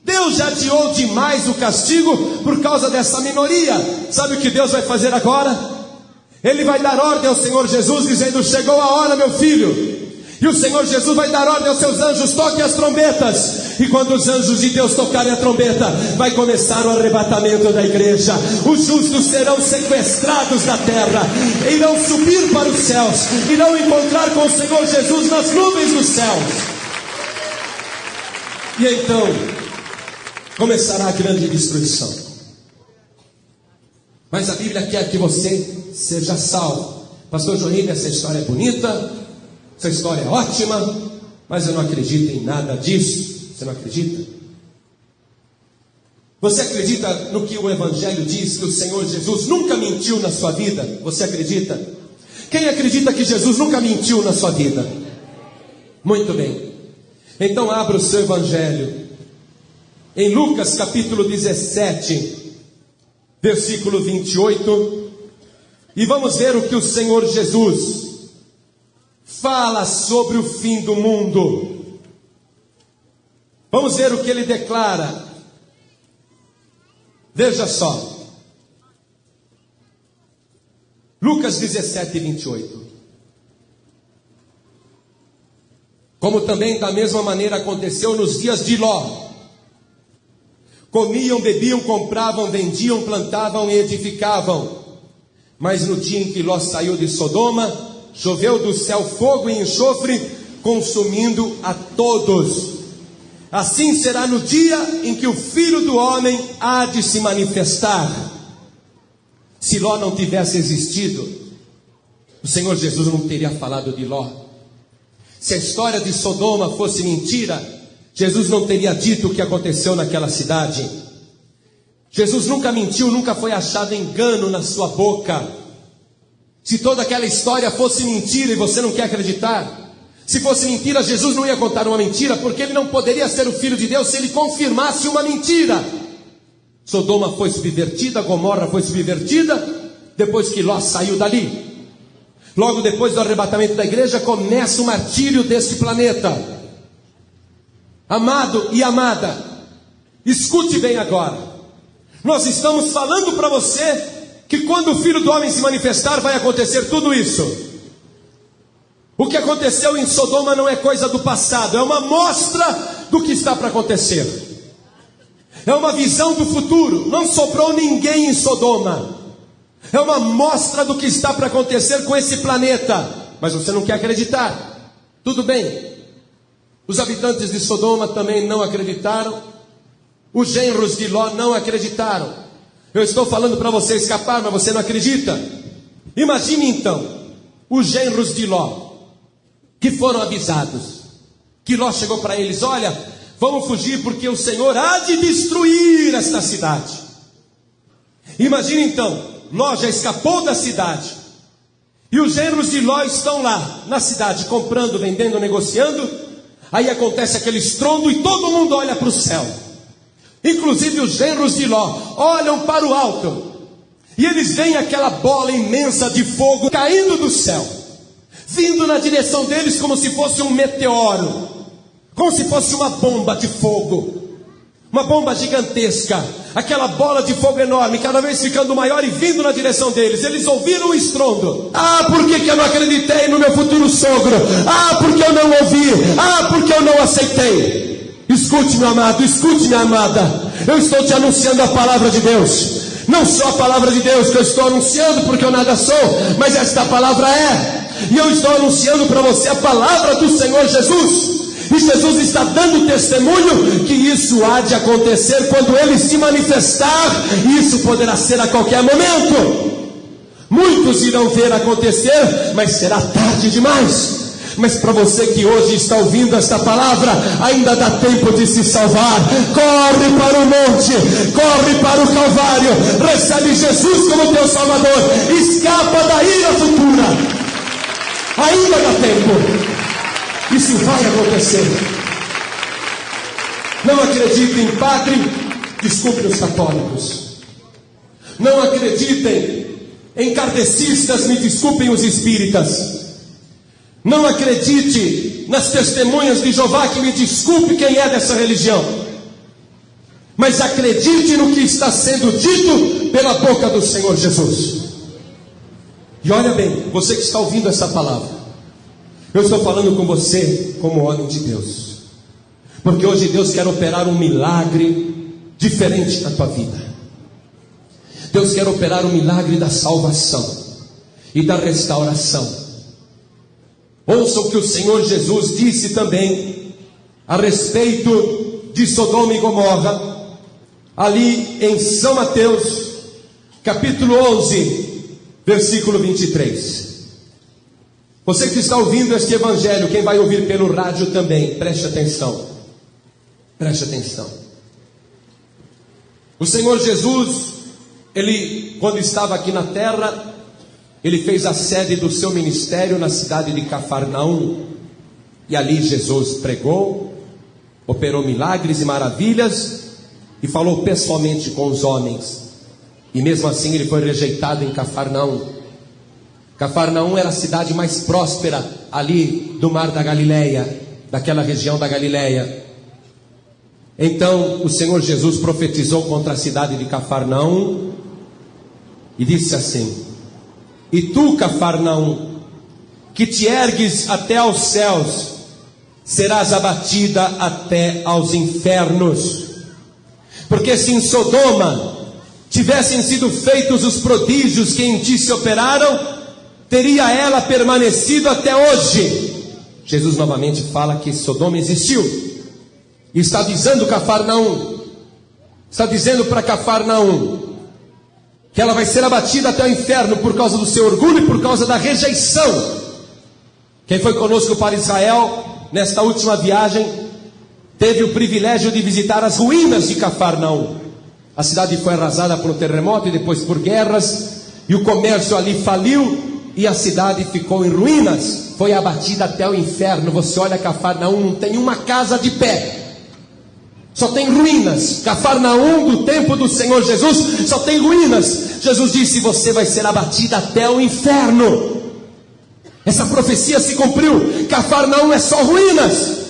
Deus já adiou demais o castigo por causa dessa minoria. Sabe o que Deus vai fazer agora? Ele vai dar ordem ao Senhor Jesus, dizendo: chegou a hora, meu filho. E o Senhor Jesus vai dar ordem aos seus anjos: toquem as trombetas. E quando os anjos de Deus tocarem a trombeta, vai começar o arrebatamento da igreja. Os justos serão sequestrados da terra, irão subir para os céus, irão encontrar com o Senhor Jesus nas nuvens dos céus. E então começará a grande destruição. Mas a Bíblia quer que você seja salvo. Pastor Joaquim, essa história é bonita, essa história é ótima, mas eu não acredito em nada disso. Você não acredita? Você acredita no que o Evangelho diz, que o Senhor Jesus nunca mentiu na sua vida? Você acredita? Quem acredita que Jesus nunca mentiu na sua vida? Muito bem. Então abra o seu Evangelho em Lucas capítulo 17, versículo 28, e vamos ver o que o Senhor Jesus fala sobre o fim do mundo. Vamos ver o que ele declara. Veja só, Lucas 17, 28. Como também da mesma maneira aconteceu nos dias de Ló. Comiam, bebiam, compravam, vendiam, plantavam e edificavam. Mas no dia em que Ló saiu de Sodoma, choveu do céu fogo e enxofre, consumindo a todos. Assim será no dia em que o Filho do Homem há de se manifestar. Se Ló não tivesse existido, o Senhor Jesus não teria falado de Ló. Se a história de Sodoma fosse mentira, Jesus não teria dito o que aconteceu naquela cidade. Jesus nunca mentiu, nunca foi achado engano na sua boca. Se toda aquela história fosse mentira e você não quer acreditar, se fosse mentira, Jesus não ia contar uma mentira, porque ele não poderia ser o Filho de Deus se ele confirmasse uma mentira. Sodoma foi subvertida, Gomorra foi subvertida, depois que Ló saiu dali. Logo depois do arrebatamento da igreja, começa o martírio deste planeta. Amado e amada, escute bem agora. Nós estamos falando para você que quando o Filho do Homem se manifestar, vai acontecer tudo isso. O que aconteceu em Sodoma não é coisa do passado, é uma mostra do que está para acontecer. É uma visão do futuro. Não sobrou ninguém em Sodoma. É uma mostra do que está para acontecer com esse planeta. Mas você não quer acreditar. Tudo bem. Os habitantes de Sodoma também não acreditaram. Os genros de Ló não acreditaram. Eu estou falando para você escapar, mas você não acredita. Imagine então os genros de Ló, que foram avisados, que Ló chegou para eles: olha, vamos fugir porque o Senhor há de destruir esta cidade. Imagine então, Ló já escapou da cidade, e os genros de Ló estão lá na cidade, comprando, vendendo, negociando. Aí acontece aquele estrondo e todo mundo olha para o céu. Inclusive os genros de Ló olham para o alto, e eles veem aquela bola imensa de fogo caindo do céu, vindo na direção deles como se fosse um meteoro, como se fosse uma bomba de fogo, uma bomba gigantesca, aquela bola de fogo enorme, cada vez ficando maior e vindo na direção deles. Eles ouviram o estrondo. Ah, por que eu não acreditei no meu futuro sogro? Ah, porque eu não ouvi? Ah, porque eu não aceitei? Escute, meu amado, escute, minha amada, eu estou te anunciando a palavra de Deus. Não só a palavra de Deus que eu estou anunciando, porque eu nada sou, mas esta palavra é. E eu estou anunciando para você a palavra do Senhor Jesus. E Jesus está dando testemunho que isso há de acontecer quando Ele se manifestar, e isso poderá ser a qualquer momento. Muitos irão ver acontecer, mas será tarde demais. Mas para você que hoje está ouvindo esta palavra, ainda dá tempo de se salvar. Corre para o monte, corre para o Calvário, recebe Jesus como teu Salvador, escapa da ira futura. Ainda dá tempo. Isso vai acontecer. Não acreditem em padre, desculpe os católicos. Não acreditem em kardecistas, me desculpem os espíritas. Não acredite nas testemunhas de Jeová, que me desculpe quem é dessa religião. Mas acredite no que está sendo dito pela boca do Senhor Jesus. E olha bem, você que está ouvindo essa palavra, eu estou falando com você como homem de Deus, porque hoje Deus quer operar um milagre diferente na tua vida. Deus quer operar o milagre da salvação e da restauração. Ouça o que o Senhor Jesus disse também a respeito de Sodoma e Gomorra, ali em São Mateus, capítulo 11, versículo 23. Você que está ouvindo este evangelho, quem vai ouvir pelo rádio também, preste atenção. Preste atenção. O Senhor Jesus, Ele, quando estava aqui na terra, Ele fez a sede do seu ministério na cidade de Cafarnaum. E ali Jesus pregou, operou milagres e maravilhas, e falou pessoalmente com os homens. E mesmo assim Ele foi rejeitado em Cafarnaum. Cafarnaum era a cidade mais próspera ali do mar da Galileia, daquela região da Galileia. Então o Senhor Jesus profetizou contra a cidade de Cafarnaum e disse assim: e tu, Cafarnaum, que te ergues até aos céus, serás abatida até aos infernos. Porque se em Sodoma tivessem sido feitos os prodígios que em ti se operaram, teria ela permanecido até hoje. Jesus novamente fala que Sodoma existiu, e está dizendo Cafarnaum, está dizendo para Cafarnaum, que ela vai ser abatida até o inferno por causa do seu orgulho e por causa da rejeição. Quem foi conosco para Israel nesta última viagem teve o privilégio de visitar as ruínas de Cafarnaum. A cidade foi arrasada por um terremoto e depois por guerras, e o comércio ali faliu e a cidade ficou em ruínas, foi abatida até o inferno. Você olha Cafarnaum, não tem uma casa de pé, só tem ruínas. Cafarnaum do tempo do Senhor Jesus só tem ruínas. Jesus disse: você vai ser abatida até o inferno. Essa profecia se cumpriu. Cafarnaum é só ruínas.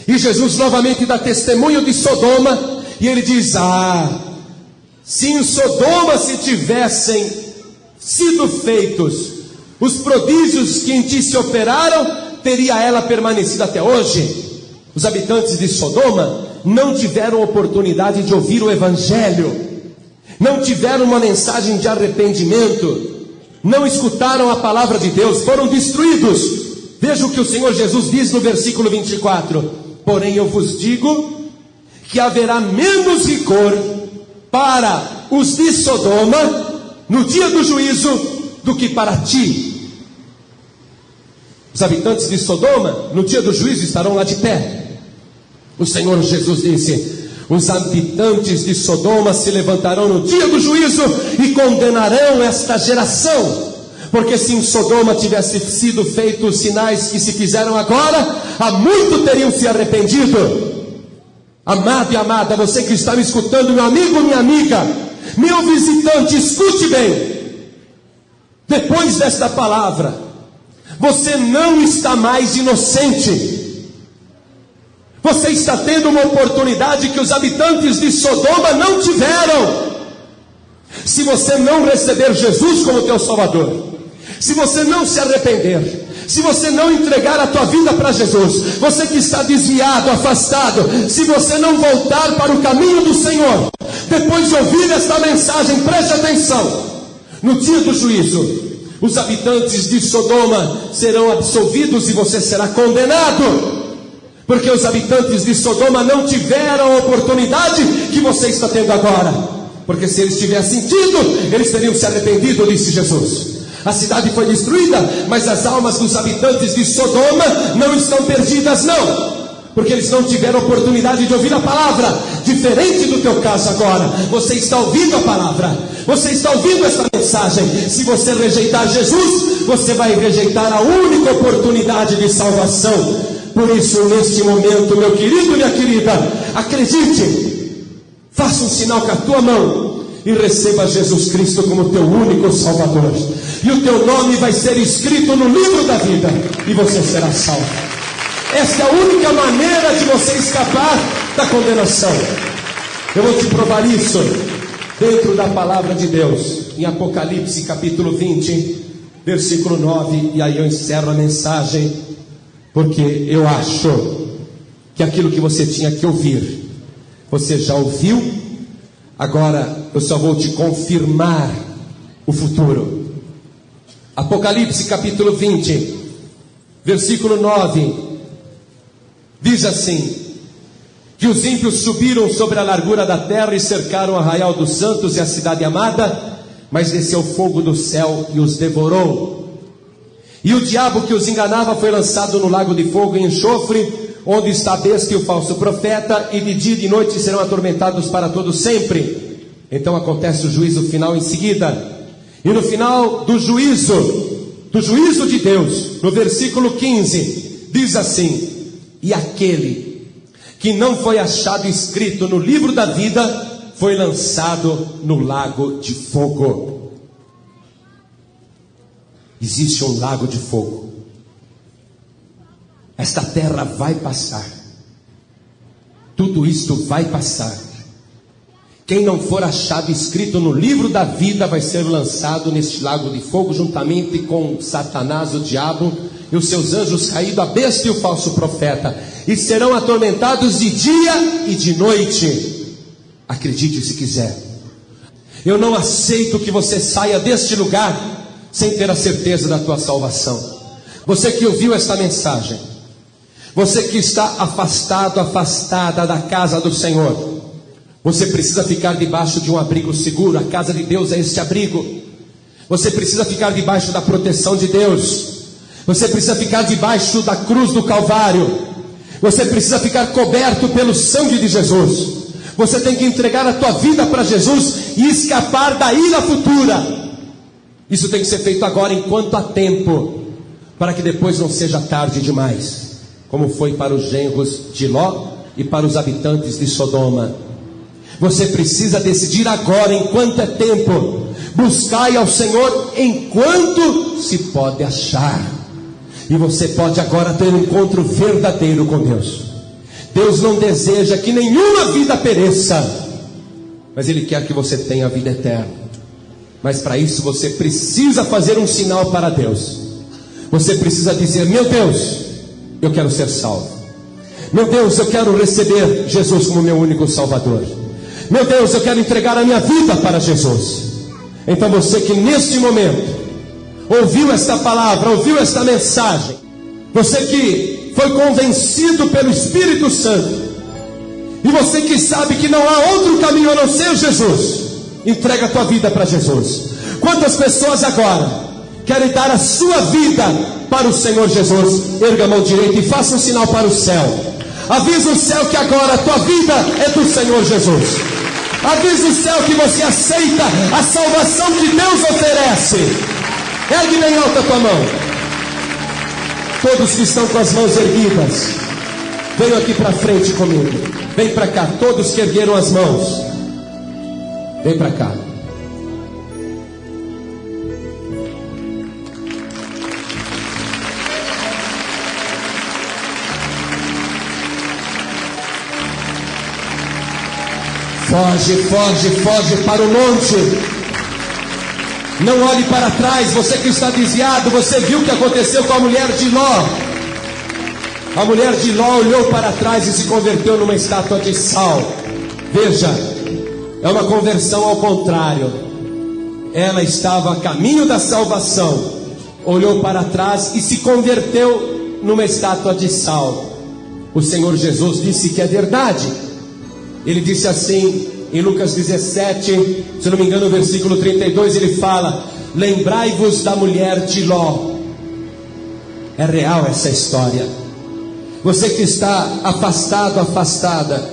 E Jesus novamente dá testemunho de Sodoma, e ele diz: se em Sodoma se tivessem sido feitos os prodígios que em ti se operaram, teria ela permanecido até hoje. Os habitantes de Sodoma não tiveram oportunidade de ouvir o evangelho, não tiveram uma mensagem de arrependimento, não escutaram a palavra de Deus, foram destruídos. Veja o que o Senhor Jesus diz no versículo 24: porém eu vos digo que haverá menos rigor para os de Sodoma no dia do juízo do que para ti. Os habitantes de Sodoma no dia do juízo estarão lá de pé. O Senhor Jesus disse: os habitantes de Sodoma se levantarão no dia do juízo e condenarão esta geração, porque se em Sodoma tivesse sido feitos os sinais que se fizeram agora, há muito teriam se arrependido. Amado e amada, você que está me escutando, meu amigo, minha amiga, meu visitante, escute bem. Depois desta palavra, você não está mais inocente. Você está tendo uma oportunidade que os habitantes de Sodoma não tiveram. Se você não receber Jesus como teu Salvador, se você não se arrepender, se você não entregar a tua vida para Jesus, você que está desviado, afastado, se você não voltar para o caminho do Senhor, depois de ouvir esta mensagem, preste atenção. No dia do juízo, os habitantes de Sodoma serão absolvidos e você será condenado. Porque os habitantes de Sodoma não tiveram a oportunidade que você está tendo agora. Porque se eles tivessem tido, eles teriam se arrependido, disse Jesus. A cidade foi destruída, mas as almas dos habitantes de Sodoma não estão perdidas, não. Porque eles não tiveram oportunidade de ouvir a palavra. Diferente do teu caso agora, você está ouvindo a palavra, você está ouvindo essa mensagem. Se você rejeitar Jesus, você vai rejeitar a única oportunidade de salvação. Por isso, neste momento, meu querido, minha querida, acredite, faça um sinal com a tua mão e receba Jesus Cristo como teu único Salvador, e o teu nome vai ser escrito no livro da vida, e você será salvo. Esta é a única maneira de você escapar da condenação. Eu vou te provar isso dentro da palavra de Deus, em Apocalipse capítulo 20, versículo 9, e aí eu encerro a mensagem, porque eu acho que aquilo que você tinha que ouvir, você já ouviu. Agora eu só vou te confirmar o futuro. Apocalipse capítulo 20, versículo 9, diz assim: que os ímpios subiram sobre a largura da terra e cercaram o arraial dos santos e a cidade amada, mas desceu fogo do céu e os devorou. E o diabo que os enganava foi lançado no lago de fogo e enxofre, onde está a besta e o falso profeta, e de dia e de noite serão atormentados para todo sempre. Então acontece o juízo final em seguida. E no final do juízo de Deus, no versículo 15, diz assim: e aquele que não foi achado escrito no livro da vida foi lançado no lago de fogo. Existe um lago de fogo. Esta terra vai passar. Tudo isto vai passar. Quem não for achado escrito no livro da vida vai ser lançado neste lago de fogo, juntamente com Satanás, o diabo, e os seus anjos caídos, a besta e o falso profeta, e serão atormentados de dia e de noite. Acredite se quiser. Eu não aceito que você saia deste lugar sem ter a certeza da tua salvação. Você que ouviu esta mensagem, você que está afastado, afastada da casa do Senhor, você precisa ficar debaixo de um abrigo seguro. A casa de Deus é este abrigo. Você precisa ficar debaixo da proteção de Deus. Você precisa ficar debaixo da cruz do Calvário. Você precisa ficar coberto pelo sangue de Jesus. Você tem que entregar a tua vida para Jesus e escapar da ira futura. Isso tem que ser feito agora, enquanto há tempo, para que depois não seja tarde demais, como foi para os genros de Ló e para os habitantes de Sodoma. Você precisa decidir agora, enquanto é tempo. Buscai ao Senhor enquanto se pode achar. E você pode agora ter um encontro verdadeiro com Deus. Deus não deseja que nenhuma vida pereça, mas Ele quer que você tenha a vida eterna. Mas para isso você precisa fazer um sinal para Deus. Você precisa dizer: meu Deus, eu quero ser salvo. Meu Deus, eu quero receber Jesus como meu único Salvador. Meu Deus, eu quero entregar a minha vida para Jesus. Então você que neste momento ouviu esta palavra, ouviu esta mensagem, você que foi convencido pelo Espírito Santo, e você que sabe que não há outro caminho a não ser Jesus, entrega a tua vida para Jesus. Quantas pessoas agora querem dar a sua vida para o Senhor Jesus? Erga a mão direita e faça um sinal para o céu. Avisa o céu que agora a tua vida é do Senhor Jesus. Avisa o céu que você aceita a salvação que Deus oferece. Ergue bem alta a tua mão. Todos que estão com as mãos erguidas, venham aqui para frente comigo. Vem para cá, todos que ergueram as mãos, vem para cá. Foge, foge, foge para o monte. Não olhe para trás. Você que está desviado, você viu o que aconteceu com a mulher de Ló. A mulher de Ló olhou para trás e se converteu numa estátua de sal. Veja, é uma conversão ao contrário. Ela estava a caminho da salvação, olhou para trás e se converteu numa estátua de sal. o Senhor Jesus disse que é verdade. Ele disse assim em Lucas 17, se não me engano, versículo 32, ele fala: lembrai-vos da mulher de Ló. É real essa história. Você que está afastado, afastada,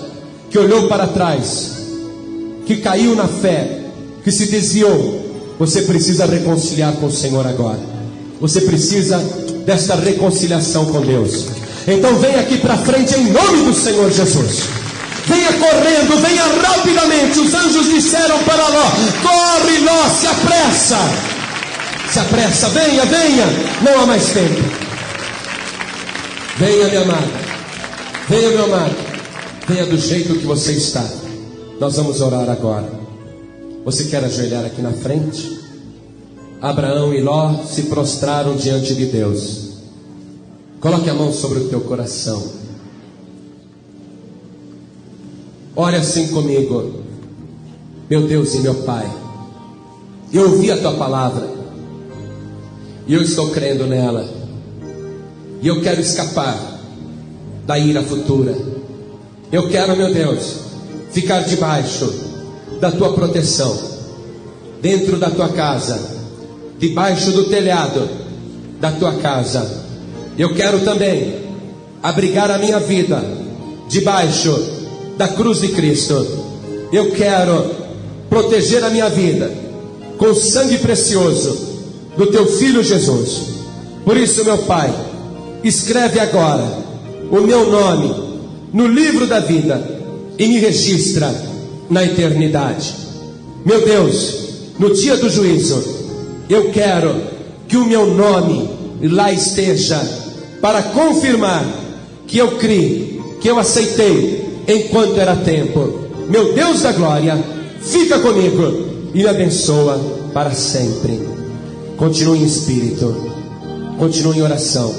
que olhou para trás, que caiu na fé, que se desviou, você precisa reconciliar com o Senhor agora. Você precisa desta reconciliação com Deus. Então vem aqui para frente em nome do Senhor Jesus. Venha correndo, venha rapidamente. Os anjos disseram para Ló: corre, Ló, se apressa. Se apressa, venha, venha. Não há mais tempo. Venha, minha amada. Venha, meu amado. Venha do jeito que você está. Nós vamos orar agora. Você quer ajoelhar aqui na frente? Abraão e Ló se prostraram diante de Deus. Coloque a mão sobre o teu coração. Ore assim comigo. Meu Deus e meu Pai, eu ouvi a tua palavra e eu estou crendo nela, e eu quero escapar da ira futura. Eu quero, meu Deus, ficar debaixo da tua proteção, dentro da tua casa, debaixo do telhado da tua casa. Eu quero também abrigar a minha vida debaixo da cruz de Cristo. Eu quero proteger a minha vida com o sangue precioso do teu Filho Jesus. Por isso, meu Pai, escreve agora o meu nome no livro da vida e me registra na eternidade. Meu Deus, no dia do juízo, eu quero que o meu nome lá esteja, para confirmar que eu criei, que eu aceitei enquanto era tempo. Meu Deus da glória, fica comigo e me abençoa para sempre. Continue em espírito, continue em oração.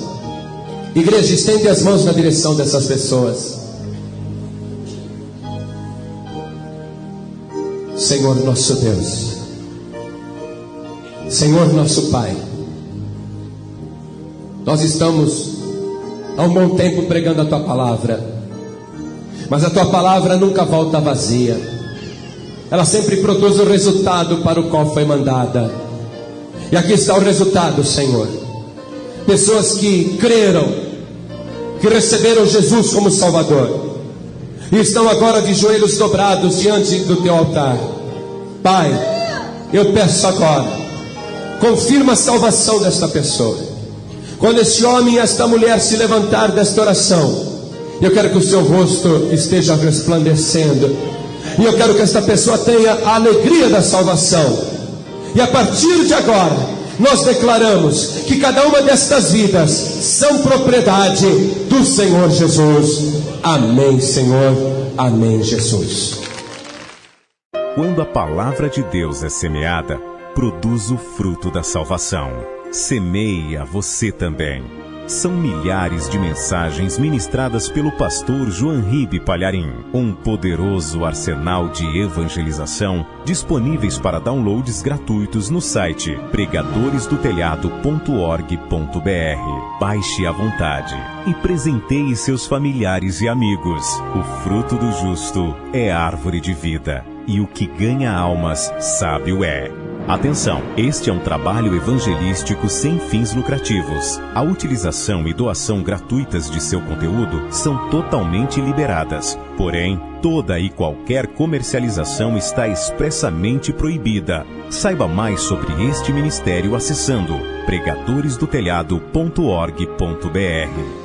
Igreja, estende as mãos na direção dessas pessoas. Senhor nosso Deus, Senhor nosso Pai, nós estamos há um bom tempo pregando a tua palavra, mas a tua palavra nunca volta vazia. Ela sempre produz o resultado para o qual foi mandada. E aqui está o resultado, Senhor. Pessoas que creram, que receberam Jesus como Salvador, e estão agora de joelhos dobrados diante do teu altar. Pai, eu peço agora, confirma a salvação desta pessoa. Quando este homem e esta mulher se levantar desta oração, eu quero que o seu rosto esteja resplandecendo, e eu quero que esta pessoa tenha a alegria da salvação. E a partir de agora, nós declaramos que cada uma destas vidas são propriedade do Senhor Jesus. Amém, Senhor. Amém, Jesus. Quando a palavra de Deus é semeada, produz o fruto da salvação. Semeia você também. São milhares de mensagens ministradas pelo pastor João Ribe Palharim. Um poderoso arsenal de evangelização disponíveis para downloads gratuitos no site pregadoresdotelhado.org.br. Baixe à vontade e presenteie seus familiares e amigos. O fruto do justo é árvore de vida, e o que ganha almas, sábio é. Atenção, este é um trabalho evangelístico sem fins lucrativos. A utilização e doação gratuitas de seu conteúdo são totalmente liberadas. Porém, toda e qualquer comercialização está expressamente proibida. Saiba mais sobre este ministério acessando pregadoresdotelhado.org.br.